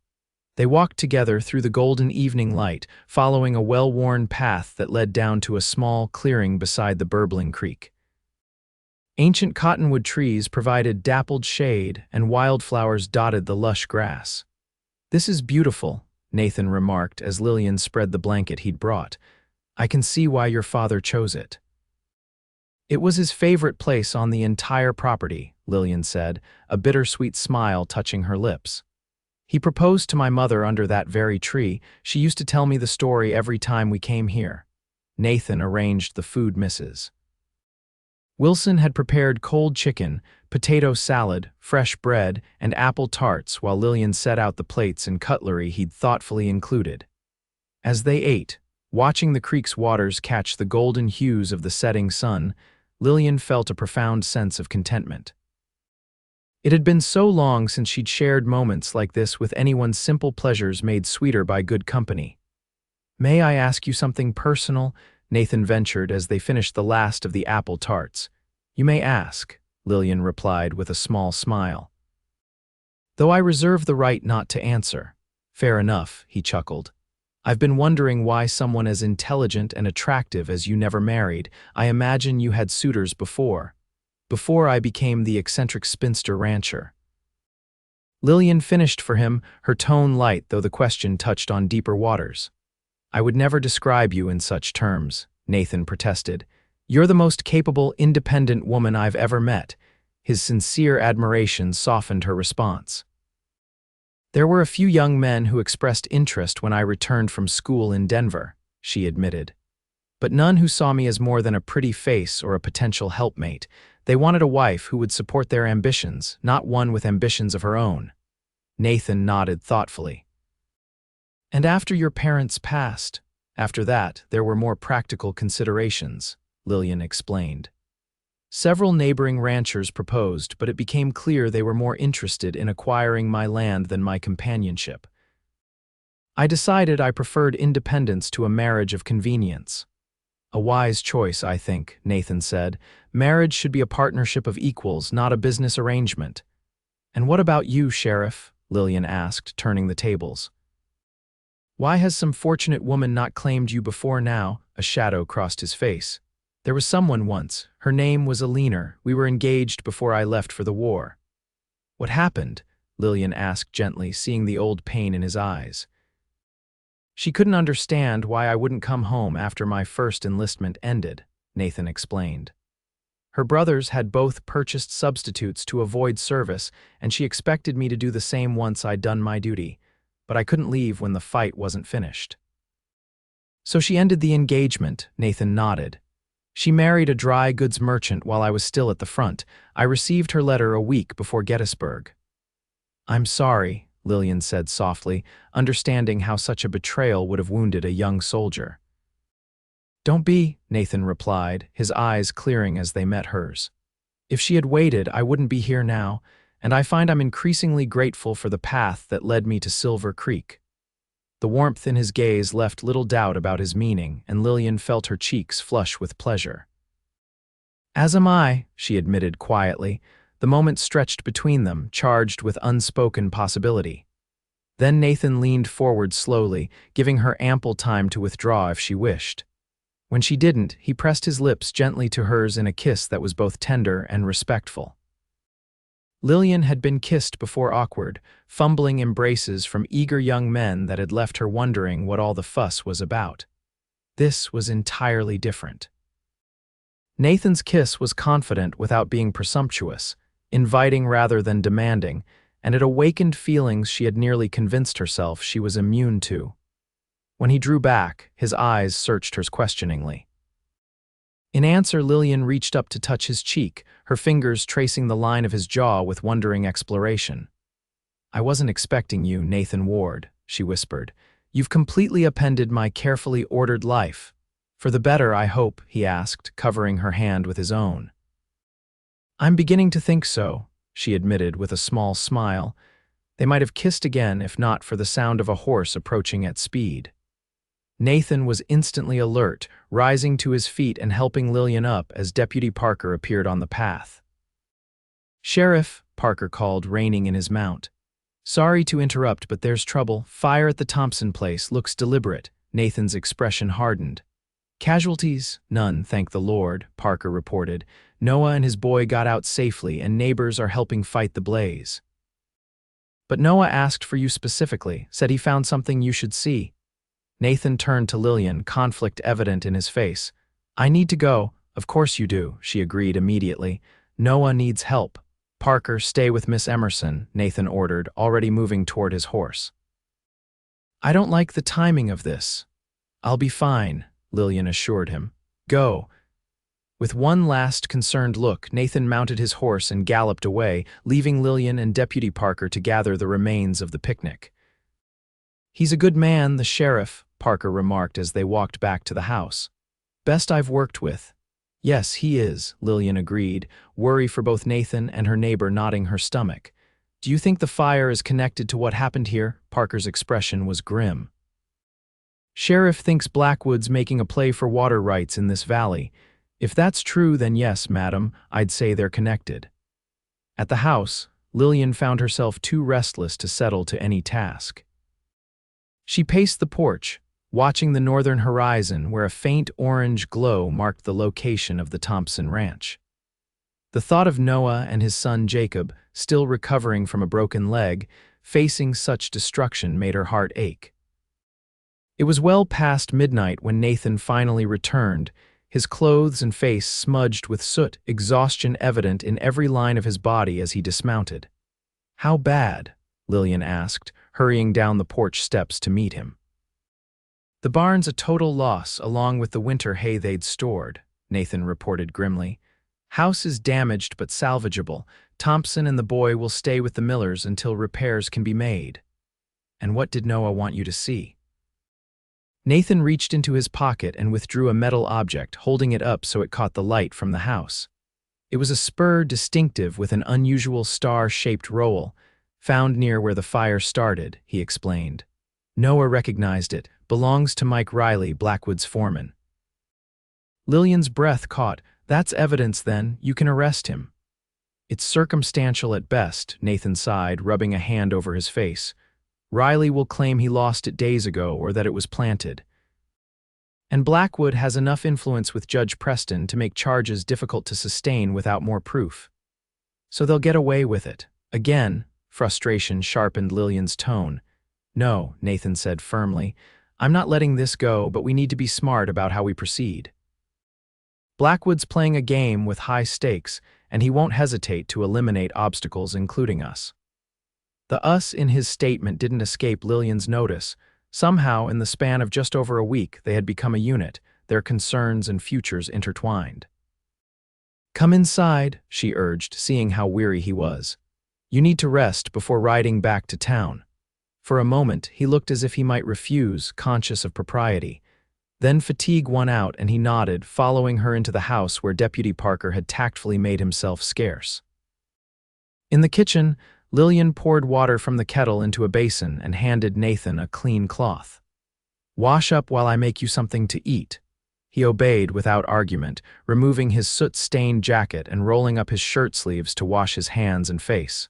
They walked together through the golden evening light, following a well-worn path that led down to a small clearing beside the burbling creek. Ancient cottonwood trees provided dappled shade, and wildflowers dotted the lush grass. "This is beautiful," Nathan remarked as Lillian spread the blanket he'd brought. "I can see why your father chose it." "It was his favorite place on the entire property," Lillian said, a bittersweet smile touching her lips. "He proposed to my mother under that very tree. She used to tell me the story every time we came here." Nathan arranged the food misses. Wilson had prepared cold chicken, potato salad, fresh bread, and apple tarts while Lillian set out the plates and cutlery he'd thoughtfully included. As they ate, watching the creek's waters catch the golden hues of the setting sun, Lillian felt a profound sense of contentment. It had been so long since she'd shared moments like this with anyone's simple pleasures made sweeter by good company. "May I ask you something personal?" Nathan ventured as they finished the last of the apple tarts. "You may ask," Lillian replied with a small smile. "Though I reserve the right not to answer." "Fair enough," he chuckled. "I've been wondering why someone as intelligent and attractive as you never married. I imagine you had suitors before I became the eccentric spinster rancher." Lillian finished for him, her tone light though the question touched on deeper waters. "I would never describe you in such terms," Nathan protested. "You're the most capable, independent woman I've ever met." His sincere admiration softened her response. "There were a few young men who expressed interest when I returned from school in Denver," she admitted. "But none who saw me as more than a pretty face or a potential helpmate. They wanted a wife who would support their ambitions, not one with ambitions of her own." Nathan nodded thoughtfully. "And after your parents passed, after that, there were more practical considerations," Lillian explained. "Several neighboring ranchers proposed, but it became clear they were more interested in acquiring my land than my companionship. I decided I preferred independence to a marriage of convenience." "A wise choice, I think," Nathan said. "Marriage should be a partnership of equals, not a business arrangement." "And what about you, Sheriff?" Lillian asked, turning the tables. "Why has some fortunate woman not claimed you before now?" A shadow crossed his face. "There was someone once. Her name was Alina. We were engaged before I left for the war." "What happened?" Lillian asked gently, seeing the old pain in his eyes. "She couldn't understand why I wouldn't come home after my first enlistment ended," Nathan explained. "Her brothers had both purchased substitutes to avoid service, and she expected me to do the same once I'd done my duty, but I couldn't leave when the fight wasn't finished." "So she ended the engagement," Nathan nodded. "She married a dry goods merchant while I was still at the front. I received her letter a week before Gettysburg." "I'm sorry," Lillian said softly, understanding how such a betrayal would have wounded a young soldier. "Don't be," Nathan replied, his eyes clearing as they met hers. "If she had waited, I wouldn't be here now, and I find I'm increasingly grateful for the path that led me to Silver Creek." The warmth in his gaze left little doubt about his meaning, and Lillian felt her cheeks flush with pleasure. "As am I," she admitted quietly. The moment stretched between them, charged with unspoken possibility. Then Nathan leaned forward slowly, giving her ample time to withdraw if she wished. When she didn't, he pressed his lips gently to hers in a kiss that was both tender and respectful. Lillian had been kissed before awkward, fumbling embraces from eager young men that had left her wondering what all the fuss was about. This was entirely different. Nathan's kiss was confident without being presumptuous, inviting rather than demanding, and it awakened feelings she had nearly convinced herself she was immune to. When he drew back, his eyes searched hers questioningly. In answer, Lillian reached up to touch his cheek, her fingers tracing the line of his jaw with wondering exploration. "I wasn't expecting you, Nathan Ward," she whispered. "You've completely upended my carefully ordered life. For the better, I hope," he asked, covering her hand with his own. "I'm beginning to think so," she admitted with a small smile. They might have kissed again if not for the sound of a horse approaching at speed. Nathan was instantly alert, rising to his feet and helping Lillian up as Deputy Parker appeared on the path. "Sheriff," Parker called, reining in his mount. "Sorry to interrupt, but there's trouble. Fire at the Thompson place looks deliberate." Nathan's expression hardened. "Casualties? None, thank the Lord," Parker reported. "Noah and his boy got out safely, and neighbors are helping fight the blaze." "But Noah asked for you specifically, said he found something you should see." Nathan turned to Lillian, conflict evident in his face. "I need to go." "Of course you do," she agreed immediately. "Noah needs help." "Parker, stay with Miss Emerson," Nathan ordered, already moving toward his horse. "I don't like the timing of this." "I'll be fine," Lillian assured him. "Go." With one last concerned look, Nathan mounted his horse and galloped away, leaving Lillian and Deputy Parker to gather the remains of the picnic. "He's a good man, the sheriff," Parker remarked as they walked back to the house. "Best I've worked with." "Yes, he is," Lillian agreed, worry for both Nathan and her neighbor knotting her stomach. "Do you think the fire is connected to what happened here?" Parker's expression was grim. "Sheriff thinks Blackwood's making a play for water rights in this valley. If that's true, then yes, madam, I'd say they're connected." At the house, Lillian found herself too restless to settle to any task. She paced the porch, watching the northern horizon where a faint orange glow marked the location of the Thompson Ranch. The thought of Noah and his son Jacob, still recovering from a broken leg, facing such destruction made her heart ache. It was well past midnight when Nathan finally returned, his clothes and face smudged with soot, exhaustion evident in every line of his body as he dismounted. "How bad?" Lillian asked, hurrying down the porch steps to meet him. "The barn's a total loss, along with the winter hay they'd stored," Nathan reported grimly. "House is damaged but salvageable. Thompson and the boy will stay with the Millers until repairs can be made." "And what did Noah want you to see?" Nathan reached into his pocket and withdrew a metal object, holding it up so it caught the light from the house. It was a spur distinctive with an unusual star-shaped roll, found near where the fire started, he explained. Noah recognized it. Belongs to Mike Riley, Blackwood's foreman. Lillian's breath caught. "That's evidence, then. You can arrest him." "It's circumstantial at best," Nathan sighed, rubbing a hand over his face. "Riley will claim he lost it days ago or that it was planted. And Blackwood has enough influence with Judge Preston to make charges difficult to sustain without more proof. So they'll get away with it." Again, frustration sharpened Lillian's tone. "No," Nathan said firmly. "I'm not letting this go, but we need to be smart about how we proceed. Blackwood's playing a game with high stakes, and he won't hesitate to eliminate obstacles, including us." The "us" in his statement didn't escape Lillian's notice. Somehow, in the span of just over a week, they had become a unit, their concerns and futures intertwined. "Come inside," she urged, seeing how weary he was. "You need to rest before riding back to town." For a moment, he looked as if he might refuse, conscious of propriety. Then fatigue won out and he nodded, following her into the house where Deputy Parker had tactfully made himself scarce. In the kitchen, Lillian poured water from the kettle into a basin and handed Nathan a clean cloth. "Wash up while I make you something to eat." He obeyed without argument, removing his soot-stained jacket and rolling up his shirt sleeves to wash his hands and face.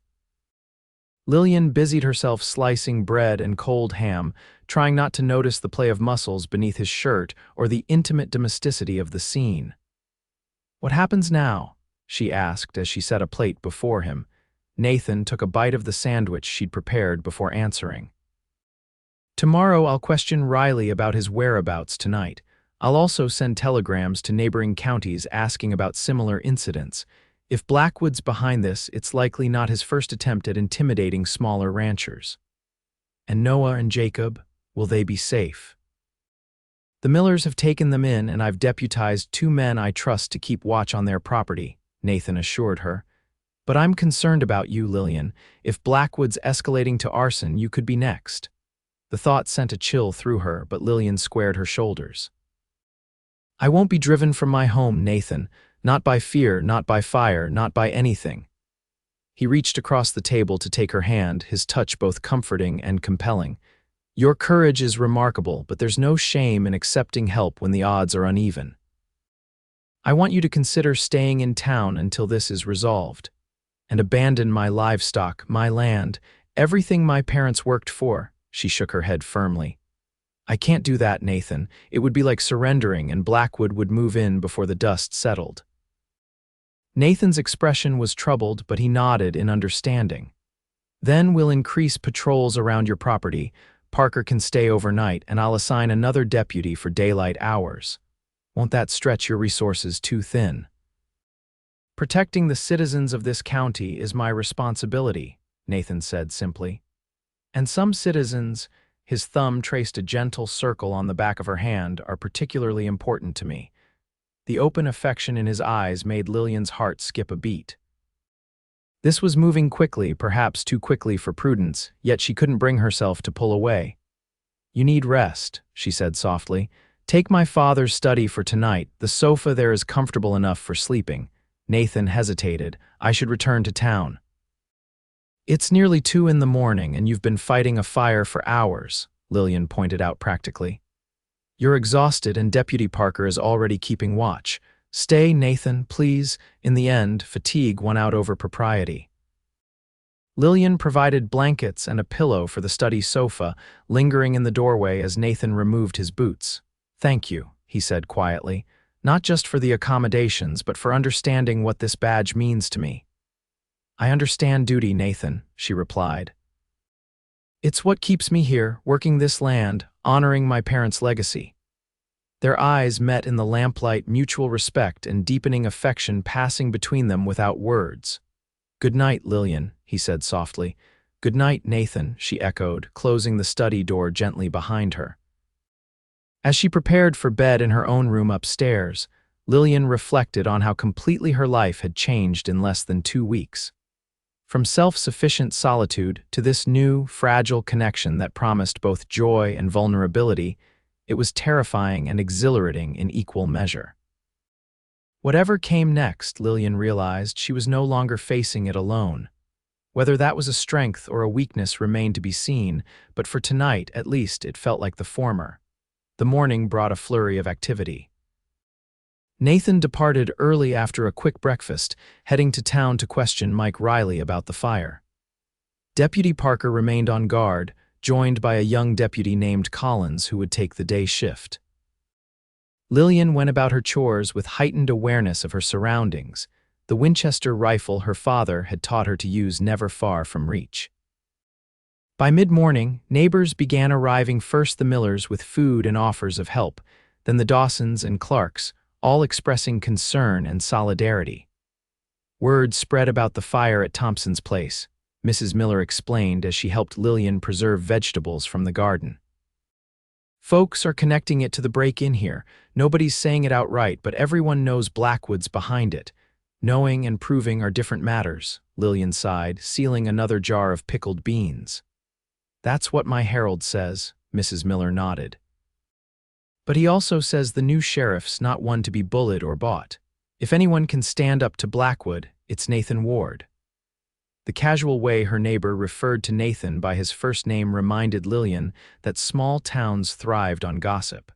Lillian busied herself slicing bread and cold ham, trying not to notice the play of muscles beneath his shirt or the intimate domesticity of the scene. "What happens now?" she asked as she set a plate before him. Nathan took a bite of the sandwich she'd prepared before answering. "Tomorrow I'll question Riley about his whereabouts tonight. I'll also send telegrams to neighboring counties asking about similar incidents. If Blackwood's behind this, it's likely not his first attempt at intimidating smaller ranchers. And Noah and Jacob, will they be safe? The Millers have taken them in, and I've deputized 2 men I trust to keep watch on their property, Nathan assured her. But I'm concerned about you, Lillian. If Blackwood's escalating to arson, you could be next. The thought sent a chill through her, but Lillian squared her shoulders. I won't be driven from my home, Nathan. Not by fear, not by fire, not by anything. He reached across the table to take her hand, his touch both comforting and compelling. Your courage is remarkable, but there's no shame in accepting help when the odds are uneven. I want you to consider staying in town until this is resolved, and abandon my livestock, my land, everything my parents worked for. She shook her head firmly. I can't do that, Nathan. It would be like surrendering, and Blackwood would move in before the dust settled. Nathan's expression was troubled, but he nodded in understanding. Then we'll increase patrols around your property. Parker can stay overnight, and I'll assign another deputy for daylight hours. Won't that stretch your resources too thin? Protecting the citizens of this county is my responsibility, Nathan said simply. And some citizens, his thumb traced a gentle circle on the back of her hand, are particularly important to me. The open affection in his eyes made Lillian's heart skip a beat. This was moving quickly, perhaps too quickly for prudence, yet she couldn't bring herself to pull away. You need rest, she said softly. Take my father's study for tonight. The sofa there is comfortable enough for sleeping. Nathan hesitated. I should return to town. It's nearly 2 in the morning, and you've been fighting a fire for hours, Lillian pointed out practically. You're exhausted, and Deputy Parker is already keeping watch. Stay, Nathan, please. In the end, fatigue won out over propriety. Lillian provided blankets and a pillow for the study sofa, lingering in the doorway as Nathan removed his boots. Thank you, he said quietly, not just for the accommodations, but for understanding what this badge means to me. I understand duty, Nathan, she replied. It's what keeps me here, working this land, honoring my parents' legacy. Their eyes met in the lamplight, mutual respect and deepening affection passing between them without words. Good night, Lillian, he said softly. Good night, Nathan, she echoed, closing the study door gently behind her. As she prepared for bed in her own room upstairs, Lillian reflected on how completely her life had changed in less than 2 weeks. From self-sufficient solitude to this new, fragile connection that promised both joy and vulnerability, it was terrifying and exhilarating in equal measure. Whatever came next, Lillian realized she was no longer facing it alone. Whether that was a strength or a weakness remained to be seen, but for tonight, at least, it felt like the former. The morning brought a flurry of activity. Nathan departed early after a quick breakfast, heading to town to question Mike Riley about the fire. Deputy Parker remained on guard, joined by a young deputy named Collins who would take the day shift. Lillian went about her chores with heightened awareness of her surroundings, the Winchester rifle her father had taught her to use never far from reach. By mid-morning, neighbors began arriving, first the Millers with food and offers of help, then the Dawsons and Clarks, all expressing concern and solidarity. Word spread about the fire at Thompson's place, Mrs. Miller explained as she helped Lillian preserve vegetables from the garden. Folks are connecting it to the break-in here. Nobody's saying it outright, but everyone knows Blackwood's behind it. Knowing and proving are different matters, Lillian sighed, sealing another jar of pickled beans. That's what my herald says, Mrs. Miller nodded. But he also says the new sheriff's not one to be bullied or bought. If anyone can stand up to Blackwood, it's Nathan Ward. The casual way her neighbor referred to Nathan by his first name reminded Lillian that small towns thrived on gossip.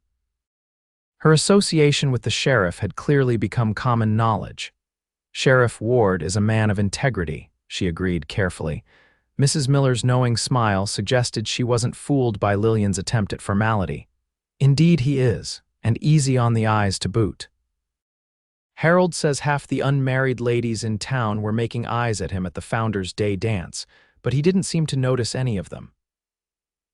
Her association with the sheriff had clearly become common knowledge. Sheriff Ward is a man of integrity, she agreed carefully. Mrs. Miller's knowing smile suggested she wasn't fooled by Lillian's attempt at formality. Indeed he is, and easy on the eyes to boot. Harold says half the unmarried ladies in town were making eyes at him at the Founders' Day dance, but he didn't seem to notice any of them.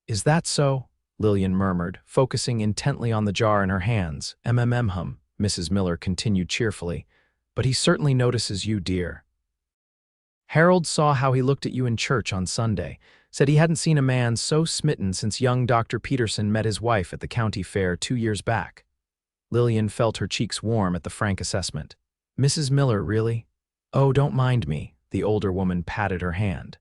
Is that so? Lillian murmured, focusing intently on the jar in her hands. Mrs. Miller continued cheerfully. But he certainly notices you, dear. Harold saw how he looked at you in church on Sunday, said he hadn't seen a man so smitten since young Dr. Peterson met his wife at the county fair 2 years back. Lillian felt her cheeks warm at the frank assessment. Mrs. Miller, really? Oh, don't mind me, the older woman patted her hand.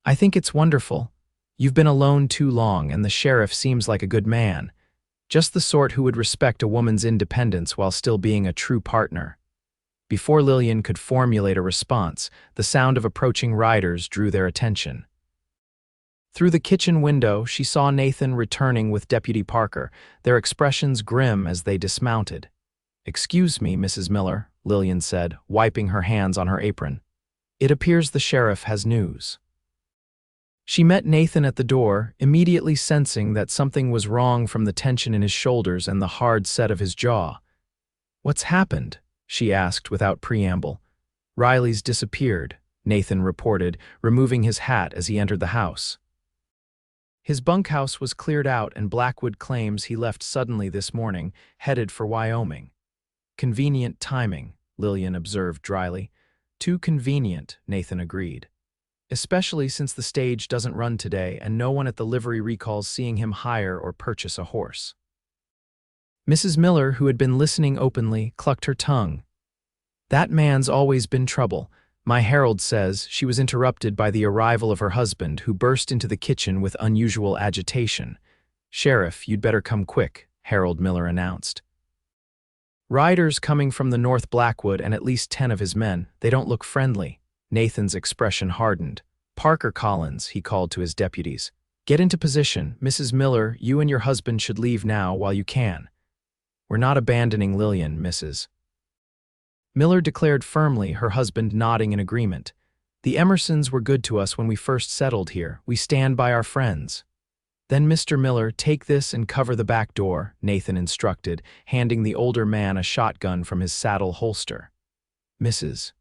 I think it's wonderful. You've been alone too long, and the sheriff seems like a good man. Just the sort who would respect a woman's independence while still being a true partner. Before Lillian could formulate a response, the sound of approaching riders drew their attention. Through the kitchen window, she saw Nathan returning with Deputy Parker, their expressions grim as they dismounted. Excuse me, Mrs. Miller, Lillian said, wiping her hands on her apron. It appears the sheriff has news. She met Nathan at the door, immediately sensing that something was wrong from the tension in his shoulders and the hard set of his jaw. What's happened? She asked without preamble. Riley's disappeared, Nathan reported, removing his hat as he entered the house. His bunkhouse was cleared out and Blackwood claims he left suddenly this morning, headed for Wyoming. Convenient timing, Lillian observed dryly. Too convenient, Nathan agreed. Especially since the stage doesn't run today and no one at the livery recalls seeing him hire or purchase a horse. Mrs. Miller, who had been listening openly, clucked her tongue. That man's always been trouble. My Harold says she was interrupted by the arrival of her husband, who burst into the kitchen with unusual agitation. Sheriff, you'd better come quick, Harold Miller announced. Riders coming from the North Blackwood and at least 10 of his men. They don't look friendly. Nathan's expression hardened. Parker Collins, he called to his deputies. Get into position. Mrs. Miller, you and your husband should leave now while you can. We're not abandoning Lillian, Mrs. Miller declared firmly, her husband nodding in agreement. The Emersons were good to us when we first settled here. We stand by our friends. Then, Mr. Miller, take this and cover the back door, Nathan instructed, handing the older man a shotgun from his saddle holster. Mrs.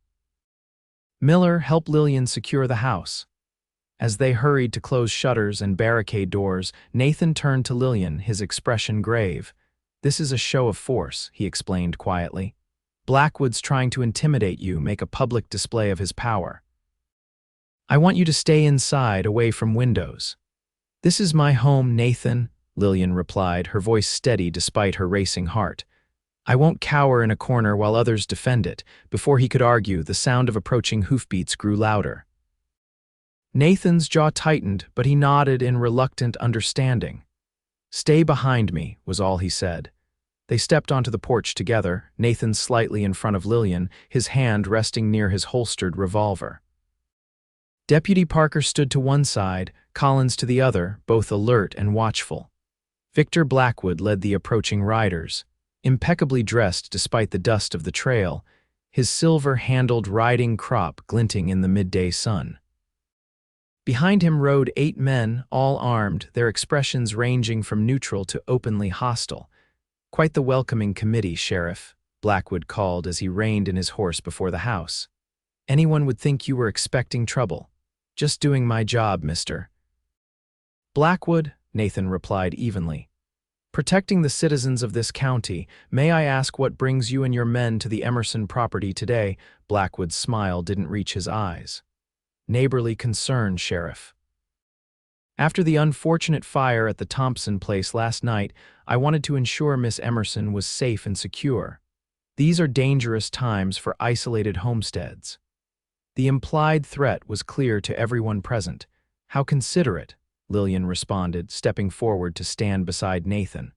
Miller helped Lillian secure the house. As they hurried to close shutters and barricade doors, Nathan turned to Lillian, his expression grave. This is a show of force, he explained quietly. Blackwood's trying to intimidate you, make a public display of his power. I want you to stay inside, away from windows. This is my home, Nathan, Lillian replied, her voice steady despite her racing heart. I won't cower in a corner while others defend it. Before he could argue, the sound of approaching hoofbeats grew louder. Nathan's jaw tightened, but he nodded in reluctant understanding. Stay behind me, was all he said. They stepped onto the porch together, Nathan slightly in front of Lillian, his hand resting near his holstered revolver. Deputy Parker stood to one side, Collins to the other, both alert and watchful. Victor Blackwood led the approaching riders, impeccably dressed despite the dust of the trail, his silver-handled riding crop glinting in the midday sun. Behind him rode 8 men, all armed, their expressions ranging from neutral to openly hostile. Quite the welcoming committee, Sheriff, Blackwood called as he reined in his horse before the house. Anyone would think you were expecting trouble. Just doing my job, mister. Blackwood, Nathan replied evenly. Protecting the citizens of this county, may I ask what brings you and your men to the Emerson property today? Blackwood's smile didn't reach his eyes. Neighborly concern, Sheriff. After the unfortunate fire at the Thompson place last night, I wanted to ensure Miss Emerson was safe and secure. These are dangerous times for isolated homesteads. The implied threat was clear to everyone present. How considerate, Lillian responded, stepping forward to stand beside Nathan.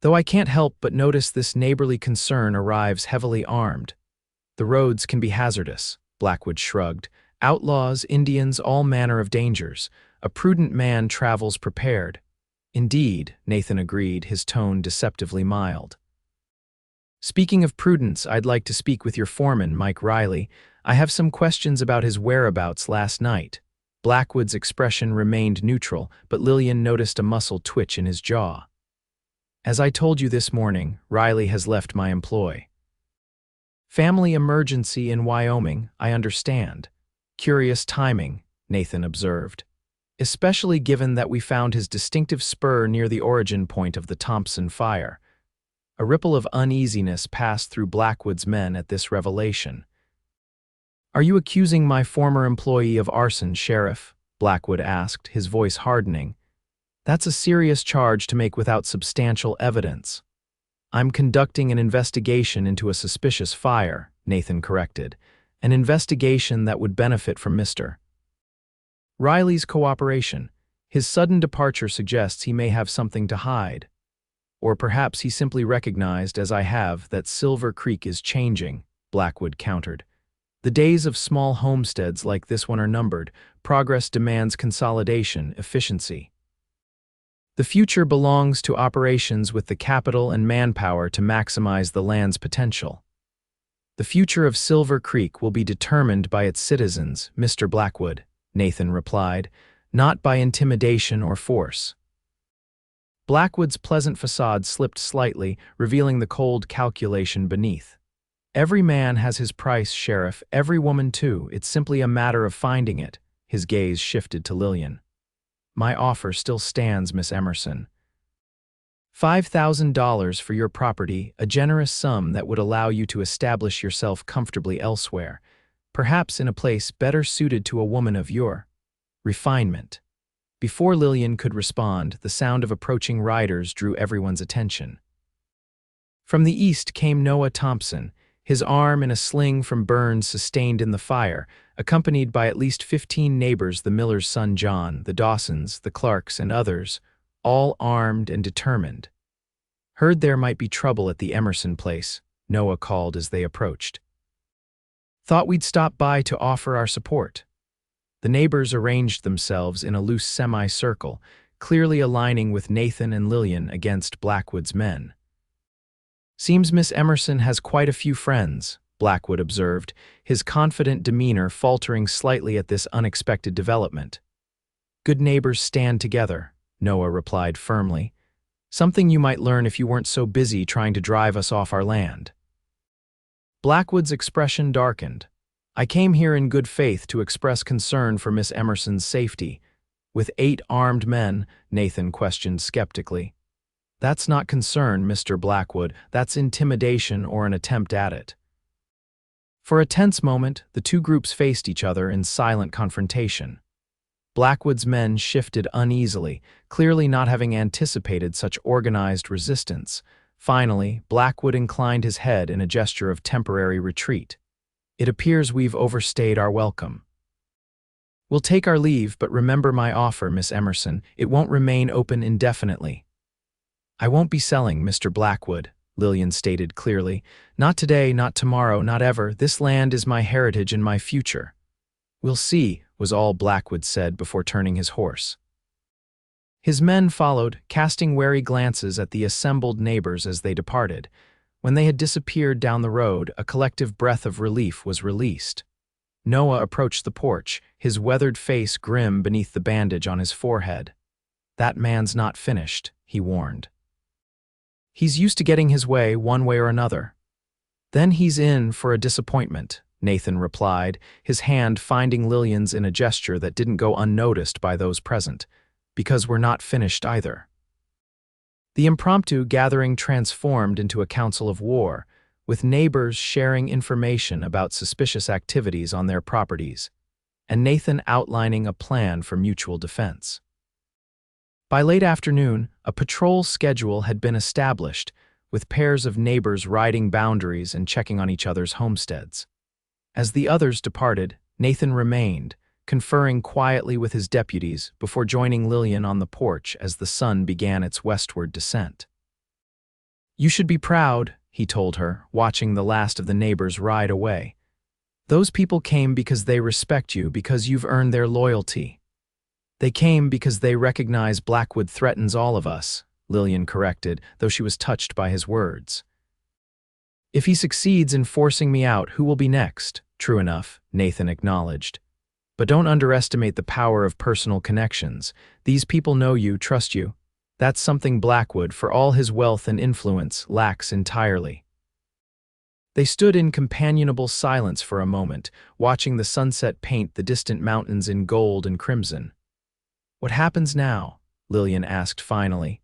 Though I can't help but notice this neighborly concern arrives heavily armed. The roads can be hazardous, Blackwood shrugged. Outlaws, Indians, all manner of dangers. A prudent man travels prepared. Indeed, Nathan agreed, his tone deceptively mild. Speaking of prudence, I'd like to speak with your foreman, Mike Riley. I have some questions about his whereabouts last night. Blackwood's expression remained neutral, but Lillian noticed a muscle twitch in his jaw. As I told you this morning, Riley has left my employ. Family emergency in Wyoming, I understand. Curious timing, Nathan observed. Especially given that we found his distinctive spur near the origin point of the Thompson fire. A ripple of uneasiness passed through Blackwood's men at this revelation. "Are you accusing my former employee of arson, Sheriff?" Blackwood asked, his voice hardening. "That's a serious charge to make without substantial evidence." "I'm conducting an investigation into a suspicious fire," Nathan corrected. "An investigation that would benefit from Mr. Riley's cooperation. His sudden departure suggests he may have something to hide. Or perhaps he simply recognized, as I have, that Silver Creek is changing," Blackwood countered. "The days of small homesteads like this one are numbered. Progress demands consolidation, efficiency. The future belongs to operations with the capital and manpower to maximize the land's potential." "The future of Silver Creek will be determined by its citizens, Mr. Blackwood," Nathan replied, "not by intimidation or force." Blackwood's pleasant facade slipped slightly, revealing the cold calculation beneath. "Every man has his price, Sheriff, every woman too. It's simply a matter of finding it." His gaze shifted to Lillian. "My offer still stands, Miss Emerson. $5,000 for your property, a generous sum that would allow you to establish yourself comfortably elsewhere, perhaps in a place better suited to a woman of your refinement." Before Lillian could respond, the sound of approaching riders drew everyone's attention. From the east came Noah Thompson, his arm in a sling from burns sustained in the fire, accompanied by at least 15 neighbors, the miller's son John, the Dawsons, the Clarks, and others, all armed and determined. "Heard there might be trouble at the Emerson place," Noah called as they approached. "Thought we'd stop by to offer our support." The neighbors arranged themselves in a loose semicircle, clearly aligning with Nathan and Lillian against Blackwood's men. "Seems Miss Emerson has quite a few friends," Blackwood observed, his confident demeanor faltering slightly at this unexpected development. "Good neighbors stand together," Noah replied firmly. "Something you might learn if you weren't so busy trying to drive us off our land." Blackwood's expression darkened. "I came here in good faith to express concern for Miss Emerson's safety." "With 8 armed men?" Nathan questioned skeptically. "That's not concern, Mr. Blackwood. That's intimidation or an attempt at it." For a tense moment, the two groups faced each other in silent confrontation. Blackwood's men shifted uneasily, clearly not having anticipated such organized resistance. Finally, Blackwood inclined his head in a gesture of temporary retreat. "It appears we've overstayed our welcome. We'll take our leave, but remember my offer, Miss Emerson. It won't remain open indefinitely." "I won't be selling, Mr. Blackwood," Lillian stated clearly. "Not today, not tomorrow, not ever. This land is my heritage and my future." "We'll see," was all Blackwood said before turning his horse. His men followed, casting wary glances at the assembled neighbors as they departed. When they had disappeared down the road, a collective breath of relief was released. Noah approached the porch, his weathered face grim beneath the bandage on his forehead. "That man's not finished," he warned. "He's used to getting his way one way or another." "Then he's in for a disappointment," Nathan replied, his hand finding Lillian's in a gesture that didn't go unnoticed by those present. "Because we're not finished either." The impromptu gathering transformed into a council of war, with neighbors sharing information about suspicious activities on their properties, and Nathan outlining a plan for mutual defense. By late afternoon, a patrol schedule had been established, with pairs of neighbors riding boundaries and checking on each other's homesteads. As the others departed, Nathan remained, conferring quietly with his deputies before joining Lillian on the porch as the sun began its westward descent. "You should be proud," he told her, watching the last of the neighbors ride away. "Those people came because they respect you, because you've earned their loyalty." "They came because they recognize Blackwood threatens all of us," Lillian corrected, though she was touched by his words. "If he succeeds in forcing me out, who will be next?" "True enough," Nathan acknowledged. "But don't underestimate the power of personal connections. These people know you, trust you. That's something Blackwood, for all his wealth and influence, lacks entirely." They stood in companionable silence for a moment, watching the sunset paint the distant mountains in gold and crimson. "What happens now?" Lillian asked finally.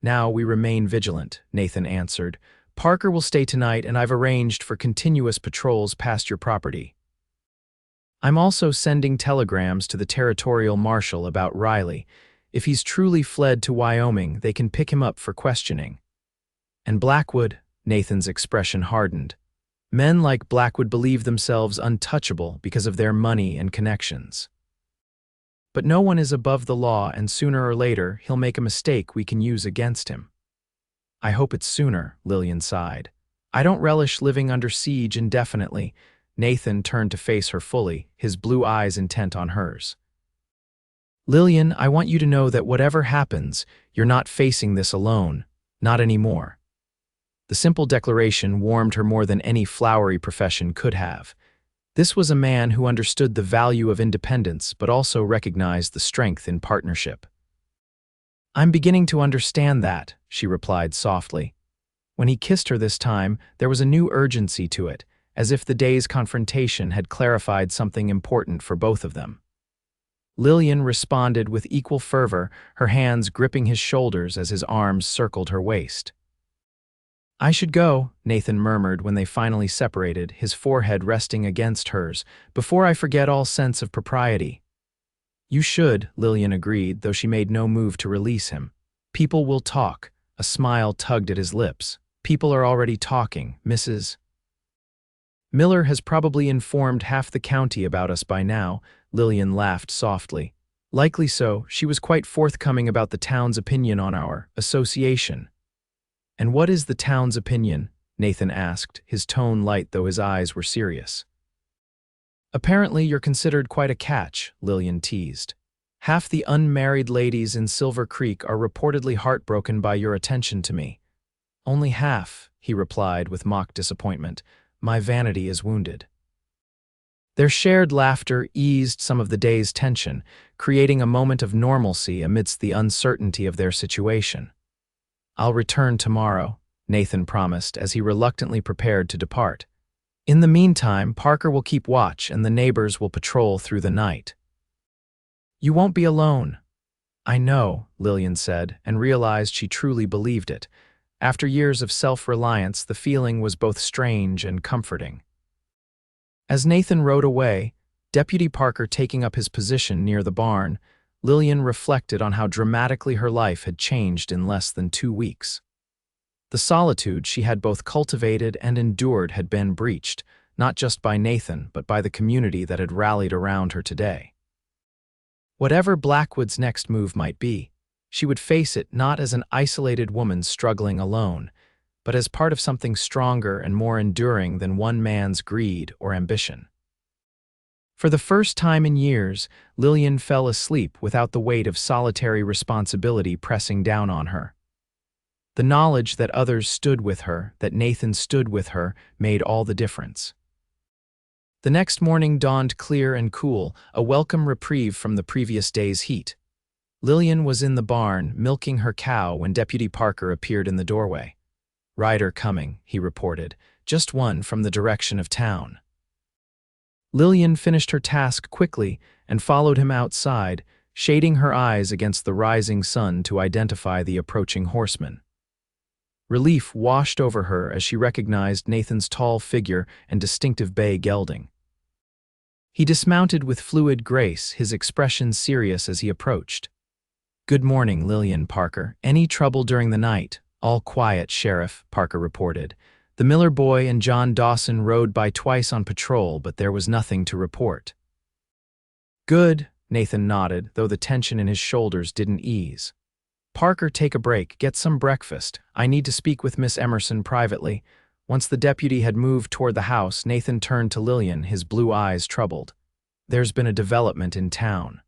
Now we remain vigilant, Nathan answered. Parker will stay tonight, and I've arranged for continuous patrols past your property. I'm also sending telegrams to the territorial marshal about Riley. If he's truly fled to Wyoming, they can pick him up for questioning. And Blackwood, Nathan's expression hardened. Men like Blackwood believe themselves untouchable because of their money and connections. But no one is above the law, and sooner or later he'll make a mistake we can use against him. I hope it's sooner, Lillian sighed. I don't relish living under siege indefinitely. Nathan turned to face her fully, his blue eyes intent on hers. Lillian, I want you to know that whatever happens, you're not facing this alone, not anymore. The simple declaration warmed her more than any flowery profession could have. This was a man who understood the value of independence but also recognized the strength in partnership. I'm beginning to understand that, she replied softly. When he kissed her this time, there was a new urgency to it, as if the day's confrontation had clarified something important for both of them. Lillian responded with equal fervor, her hands gripping his shoulders as his arms circled her waist. I should go, Nathan murmured when they finally separated, his forehead resting against hers, before I forget all sense of propriety. You should, Lillian agreed, though she made no move to release him. People will talk. A smile tugged at his lips. People are already talking, Mrs. Miller has probably informed half the county about us by now, Lillian laughed softly. Likely so, she was quite forthcoming about the town's opinion on our association. And what is the town's opinion? Nathan asked, his tone light though his eyes were serious. Apparently you're considered quite a catch, Lillian teased. Half the unmarried ladies in Silver Creek are reportedly heartbroken by your attention to me. Only half, he replied with mock disappointment. My vanity is wounded. Their shared laughter eased some of the day's tension, creating a moment of normalcy amidst the uncertainty of their situation. I'll return tomorrow, Nathan promised as he reluctantly prepared to depart. In the meantime, Parker will keep watch and the neighbors will patrol through the night. You won't be alone. I know, Lillian said, and realized she truly believed it. After years of self-reliance, the feeling was both strange and comforting. As Nathan rode away, Deputy Parker taking up his position near the barn, Lillian reflected on how dramatically her life had changed in less than 2 weeks. The solitude she had both cultivated and endured had been breached, not just by Nathan, but by the community that had rallied around her today. Whatever Blackwood's next move might be, she would face it not as an isolated woman struggling alone, but as part of something stronger and more enduring than one man's greed or ambition. For the first time in years, Lillian fell asleep without the weight of solitary responsibility pressing down on her. The knowledge that others stood with her, that Nathan stood with her, made all the difference. The next morning dawned clear and cool, a welcome reprieve from the previous day's heat. Lillian was in the barn, milking her cow, when Deputy Parker appeared in the doorway. Rider coming, he reported, just one from the direction of town. Lillian finished her task quickly and followed him outside, shading her eyes against the rising sun to identify the approaching horseman. Relief washed over her as she recognized Nathan's tall figure and distinctive bay gelding. He dismounted with fluid grace, his expression serious as he approached. Good morning, Lillian Parker. Any trouble during the night? All quiet, Sheriff, Parker reported. The Miller boy and John Dawson rode by twice on patrol, but there was nothing to report. Good, Nathan nodded, though the tension in his shoulders didn't ease. Parker, take a break, get some breakfast. I need to speak with Miss Emerson privately. Once the deputy had moved toward the house, Nathan turned to Lillian, his blue eyes troubled. There's been a development in town.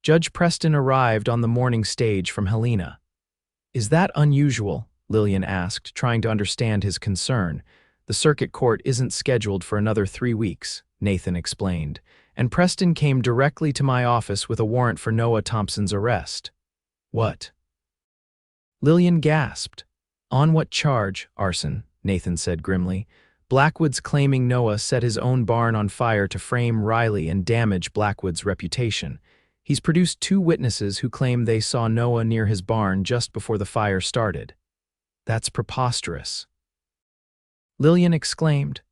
Judge Preston arrived on the morning stage from Helena. Is that unusual? Lillian asked, trying to understand his concern. The circuit court isn't scheduled for another 3 weeks, Nathan explained, and Preston came directly to my office with a warrant for Noah Thompson's arrest. What? Lillian gasped. On what charge? Arson, Nathan said grimly. Blackwood's claiming Noah set his own barn on fire to frame Riley and damage Blackwood's reputation. He's produced 2 witnesses who claim they saw Noah near his barn just before the fire started. That's preposterous. Lillian exclaimed.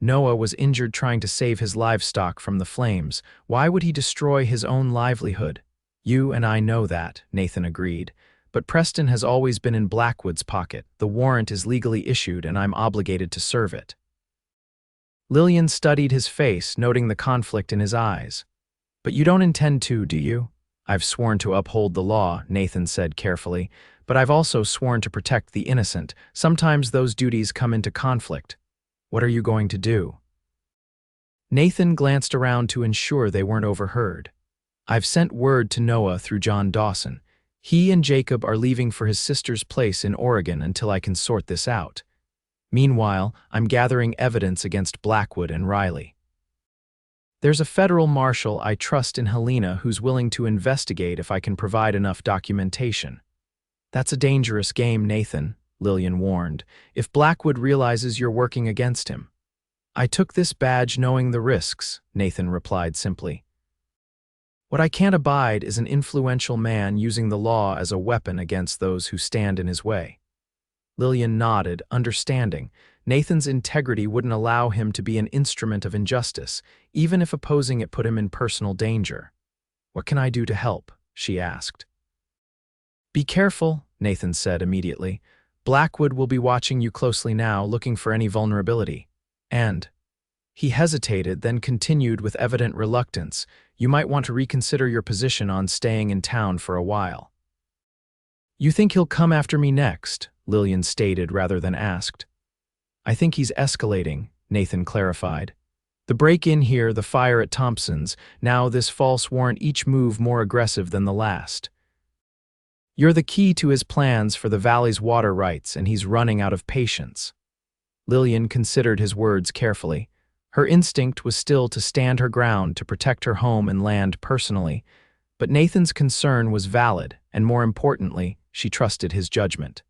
Noah was injured trying to save his livestock from the flames. Why would he destroy his own livelihood? You and I know that, Nathan agreed. But Preston has always been in Blackwood's pocket. The warrant is legally issued and I'm obligated to serve it. Lillian studied his face, noting the conflict in his eyes. But you don't intend to, do you? I've sworn to uphold the law, Nathan said carefully, but I've also sworn to protect the innocent. Sometimes those duties come into conflict. What are you going to do? Nathan glanced around to ensure they weren't overheard. I've sent word to Noah through John Dawson. He and Jacob are leaving for his sister's place in Oregon until I can sort this out. Meanwhile, I'm gathering evidence against Blackwood and Riley. There's a federal marshal I trust in Helena who's willing to investigate if I can provide enough documentation. That's a dangerous game, Nathan, Lillian warned, if Blackwood realizes you're working against him. I took this badge knowing the risks, Nathan replied simply. What I can't abide is an influential man using the law as a weapon against those who stand in his way. Lillian nodded, understanding. Nathan's integrity wouldn't allow him to be an instrument of injustice, even if opposing it put him in personal danger. What can I do to help? She asked. Be careful, Nathan said immediately. Blackwood will be watching you closely now, looking for any vulnerability. And he hesitated, then continued with evident reluctance. You might want to reconsider your position on staying in town for a while. You think he'll come after me next? Lillian stated rather than asked. I think he's escalating, Nathan clarified. The break-in here, the fire at Thompson's, now this false warrant, each move more aggressive than the last. You're the key to his plans for the valley's water rights, and he's running out of patience. Lillian considered his words carefully. Her instinct was still to stand her ground, to protect her home and land personally, but Nathan's concern was valid, and more importantly, she trusted his judgment.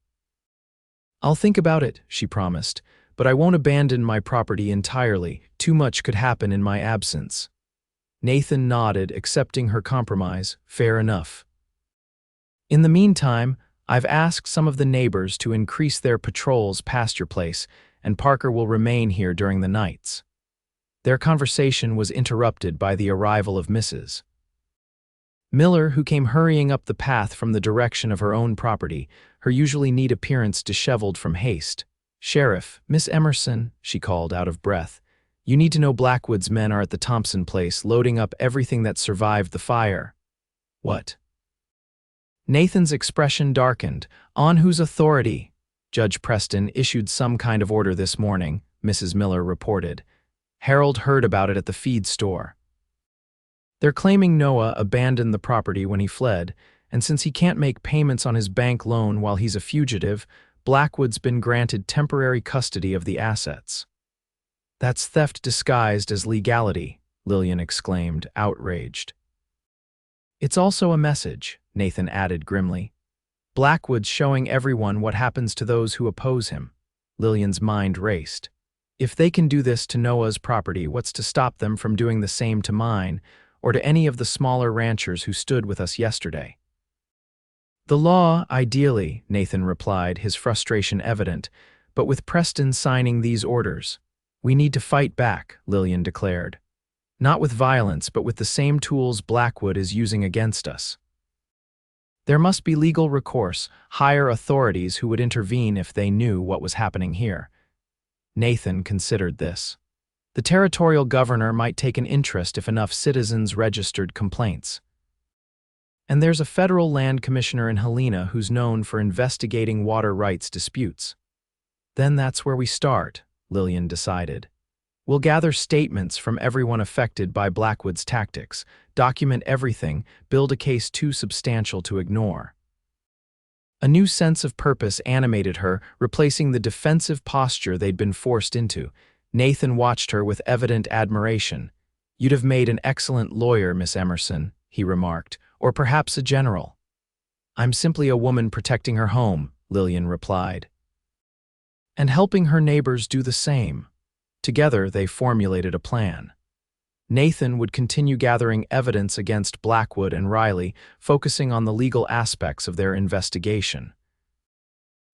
I'll think about it, she promised, but I won't abandon my property entirely. Too much could happen in my absence. Nathan nodded, accepting her compromise. Fair enough. In the meantime, I've asked some of the neighbors to increase their patrols past your place, and Parker will remain here during the nights. Their conversation was interrupted by the arrival of Mrs. Miller, who came hurrying up the path from the direction of her own property, her usually neat appearance disheveled from haste. Sheriff, Miss Emerson, she called, out of breath. You need to know Blackwood's men are at the Thompson place, loading up everything that survived the fire. What? Nathan's expression darkened. On whose authority? Judge Preston issued some kind of order this morning, Mrs. Miller reported. Harold heard about it at the feed store. They're claiming Noah abandoned the property when he fled, and since he can't make payments on his bank loan while he's a fugitive, Blackwood's been granted temporary custody of the assets. That's theft disguised as legality, Lillian exclaimed, outraged. It's also a message, Nathan added grimly. Blackwood's showing everyone what happens to those who oppose him. Lillian's mind raced. If they can do this to Noah's property, what's to stop them from doing the same to mine, or to any of the smaller ranchers who stood with us yesterday? The law, ideally, Nathan replied, his frustration evident, but with Preston signing these orders. We need to fight back, Lillian declared. Not with violence, but with the same tools Blackwood is using against us. There must be legal recourse, higher authorities who would intervene if they knew what was happening here. Nathan considered this. The territorial governor might take an interest if enough citizens registered complaints. And there's a federal land commissioner in Helena who's known for investigating water rights disputes. Then that's where we start, Lillian decided. We'll gather statements from everyone affected by Blackwood's tactics, document everything, build a case too substantial to ignore. A new sense of purpose animated her, replacing the defensive posture they'd been forced into. Nathan watched her with evident admiration. You'd have made an excellent lawyer, Miss Emerson, he remarked, or perhaps a general. I'm simply a woman protecting her home, Lillian replied. And helping her neighbors do the same. Together, they formulated a plan. Nathan would continue gathering evidence against Blackwood and Riley, focusing on the legal aspects of their investigation.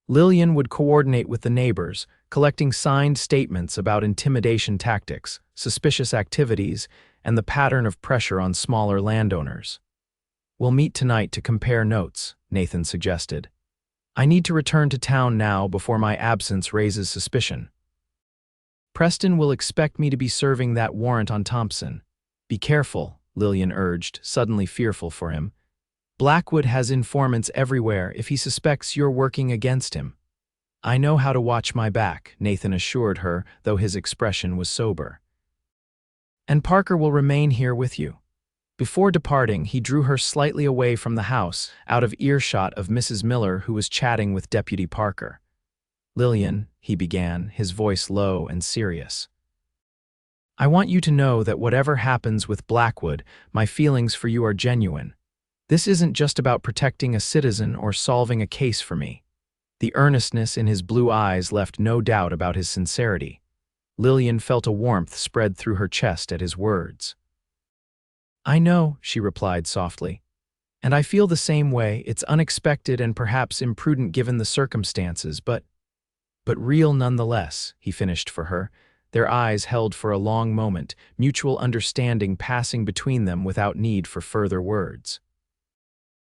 Lillian would coordinate with the neighbors, collecting signed statements about intimidation tactics, suspicious activities, and the pattern of pressure on smaller landowners. "We'll meet tonight to compare notes," Nathan suggested. "I need to return to town now before my absence raises suspicion. Preston will expect me to be serving that warrant on Thompson." "Be careful," Lillian urged, suddenly fearful for him. "Blackwood has informants everywhere if he suspects you're working against him." "I know how to watch my back," Nathan assured her, though his expression was sober. "And Parker will remain here with you." Before departing, he drew her slightly away from the house, out of earshot of Mrs. Miller, who was chatting with Deputy Parker. "Lillian," he began, his voice low and serious, "I want you to know that whatever happens with Blackwood, my feelings for you are genuine. This isn't just about protecting a citizen or solving a case for me." The earnestness in his blue eyes left no doubt about his sincerity. Lillian felt a warmth spread through her chest at his words. "I know," she replied softly. "And I feel the same way. It's unexpected and perhaps imprudent given the circumstances, but real nonetheless," he finished for her. Their eyes held for a long moment, mutual understanding passing between them without need for further words.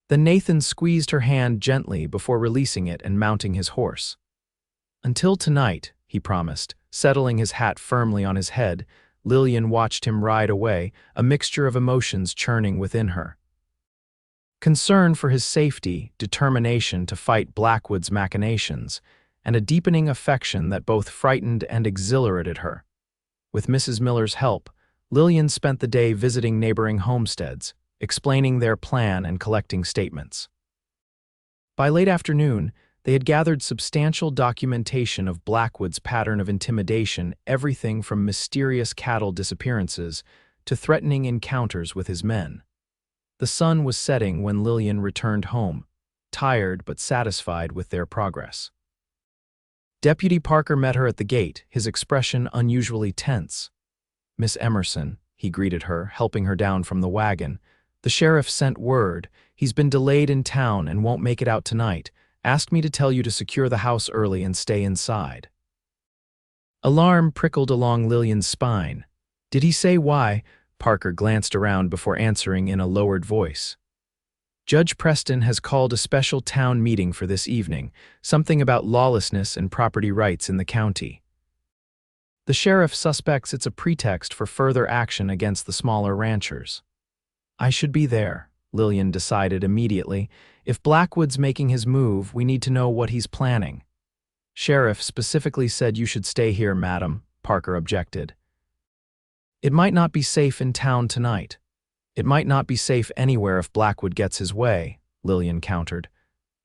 Then Nathan squeezed her hand gently before releasing it and mounting his horse. "Until tonight," he promised, settling his hat firmly on his head. Lillian watched him ride away, a mixture of emotions churning within her. Concern for his safety, determination to fight Blackwood's machinations, and a deepening affection that both frightened and exhilarated her. With Mrs. Miller's help, Lillian spent the day visiting neighboring homesteads, explaining their plan and collecting statements. By late afternoon, they had gathered substantial documentation of Blackwood's pattern of intimidation, everything from mysterious cattle disappearances to threatening encounters with his men. The sun was setting when Lillian returned home, tired but satisfied with their progress. Deputy Parker met her at the gate, his expression unusually tense. "Miss Emerson," he greeted her, helping her down from the wagon. "The sheriff sent word. He's been delayed in town and won't make it out tonight. Asked me to tell you to secure the house early and stay inside." Alarm prickled along Lillian's spine. "Did he say why?" Parker glanced around before answering in a lowered voice. "Judge Preston has called a special town meeting for this evening, something about lawlessness and property rights in the county. The sheriff suspects it's a pretext for further action against the smaller ranchers." "I should be there," Lillian decided immediately. "If Blackwood's making his move, we need to know what he's planning." "Sheriff specifically said you should stay here, madam," Parker objected. "It might not be safe in town tonight. It might not be safe anywhere if Blackwood gets his way," Lillian countered.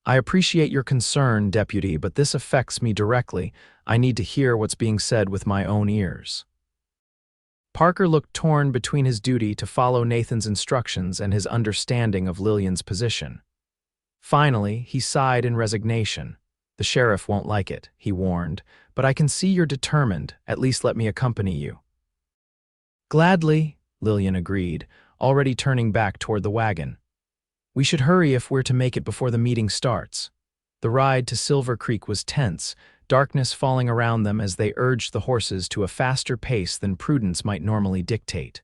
"I appreciate your concern, Deputy, but this affects me directly. I need to hear what's being said with my own ears." Parker looked torn between his duty to follow Nathan's instructions and his understanding of Lillian's position. Finally, he sighed in resignation. "The sheriff won't like it," he warned, "but I can see you're determined. At least let me accompany you." "Gladly," Lillian agreed, already turning back toward the wagon. "We should hurry if we're to make it before the meeting starts." The ride to Silver Creek was tense, darkness falling around them as they urged the horses to a faster pace than prudence might normally dictate.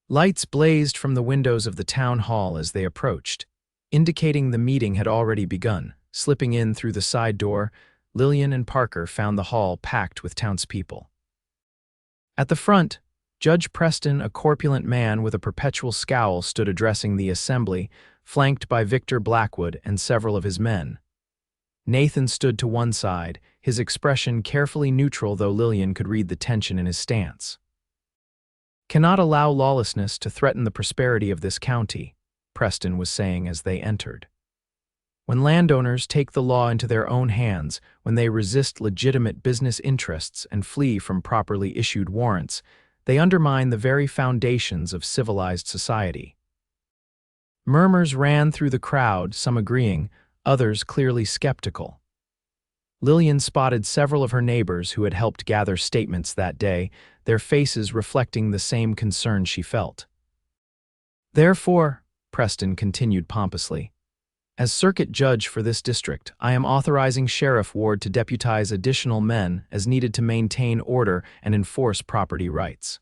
Lights blazed from the windows of the town hall as they approached, indicating the meeting had already begun. Slipping in through the side door, Lillian and Parker found the hall packed with townspeople. At the front, Judge Preston, a corpulent man with a perpetual scowl, stood addressing the assembly, flanked by Victor Blackwood and several of his men. Nathan stood to one side, his expression carefully neutral, though Lillian could read the tension in his stance. "Cannot allow lawlessness to threaten the prosperity of this county," Preston was saying as they entered. "When landowners take the law into their own hands, when they resist legitimate business interests and flee from properly issued warrants, they undermine the very foundations of civilized society." Murmurs ran through the crowd, some agreeing, others clearly skeptical. Lillian spotted several of her neighbors who had helped gather statements that day, their faces reflecting the same concern she felt. Therefore, Preston continued pompously, as circuit judge for this district, I am authorizing Sheriff Ward to deputize additional men as needed to maintain order and enforce property rights.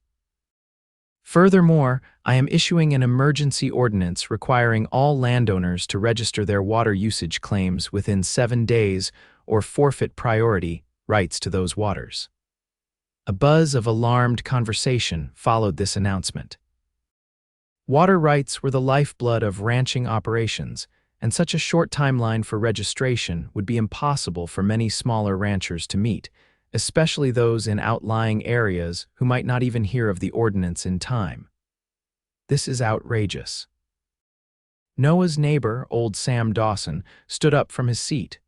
Furthermore, I am issuing an emergency ordinance requiring all landowners to register their water usage claims within 7 days or forfeit priority rights to those waters. A buzz of alarmed conversation followed this announcement. Water rights were the lifeblood of ranching operations, and such a short timeline for registration would be impossible for many smaller ranchers to meet, especially those in outlying areas who might not even hear of the ordinance in time. This is outrageous. Noah's neighbor, old Sam Dawson, stood up from his seat.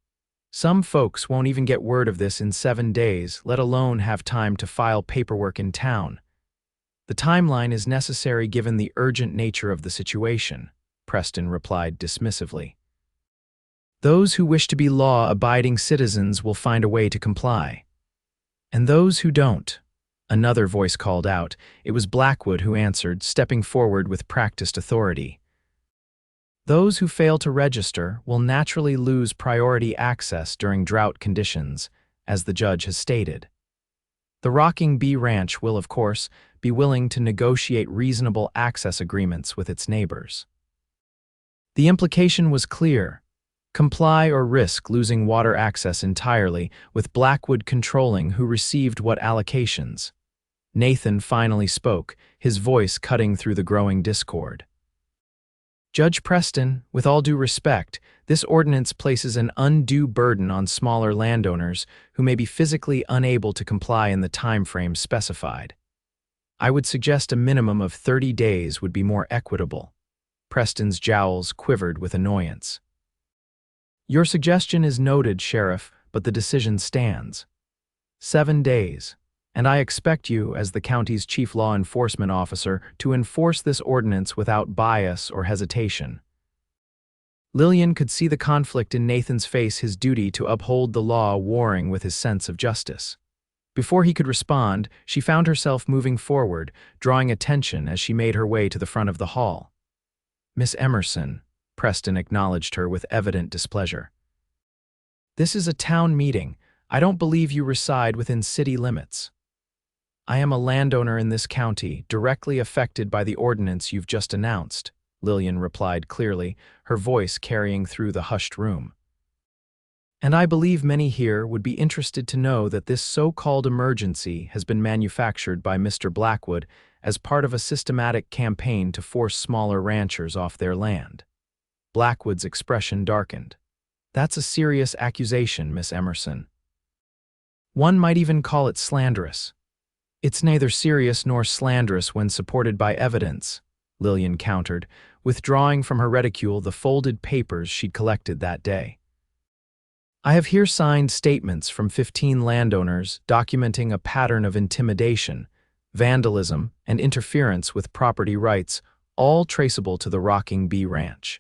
Some folks won't even get word of this in 7 days, let alone have time to file paperwork in town. The timeline is necessary given the urgent nature of the situation, Preston replied dismissively. Those who wish to be law-abiding citizens will find a way to comply. And those who don't, another voice called out. It was Blackwood who answered, stepping forward with practiced authority. Those who fail to register will naturally lose priority access during drought conditions, as the judge has stated. The Rocking Bee Ranch will, of course, be willing to negotiate reasonable access agreements with its neighbors. The implication was clear. Comply or risk losing water access entirely, with Blackwood controlling who received what allocations. Nathan finally spoke, his voice cutting through the growing discord. Judge Preston, with all due respect, this ordinance places an undue burden on smaller landowners who may be physically unable to comply in the time frame specified. I would suggest a minimum of 30 days would be more equitable. Preston's jowls quivered with annoyance. Your suggestion is noted, Sheriff, but the decision stands. 7 days, and I expect you, as the county's chief law enforcement officer, to enforce this ordinance without bias or hesitation. Lillian could see the conflict in Nathan's face, his duty to uphold the law warring with his sense of justice. Before he could respond, she found herself moving forward, drawing attention as she made her way to the front of the hall. Miss Emerson, Preston acknowledged her with evident displeasure. This is a town meeting. I don't believe you reside within city limits. I am a landowner in this county, directly affected by the ordinance you've just announced, Lillian replied clearly, her voice carrying through the hushed room. And I believe many here would be interested to know that this so-called emergency has been manufactured by Mr. Blackwood as part of a systematic campaign to force smaller ranchers off their land. Blackwood's expression darkened. That's a serious accusation, Miss Emerson. One might even call it slanderous. It's neither serious nor slanderous when supported by evidence, Lillian countered, withdrawing from her reticule the folded papers she'd collected that day. I have here signed statements from 15 landowners documenting a pattern of intimidation, vandalism, and interference with property rights, all traceable to the Rocking Bee Ranch.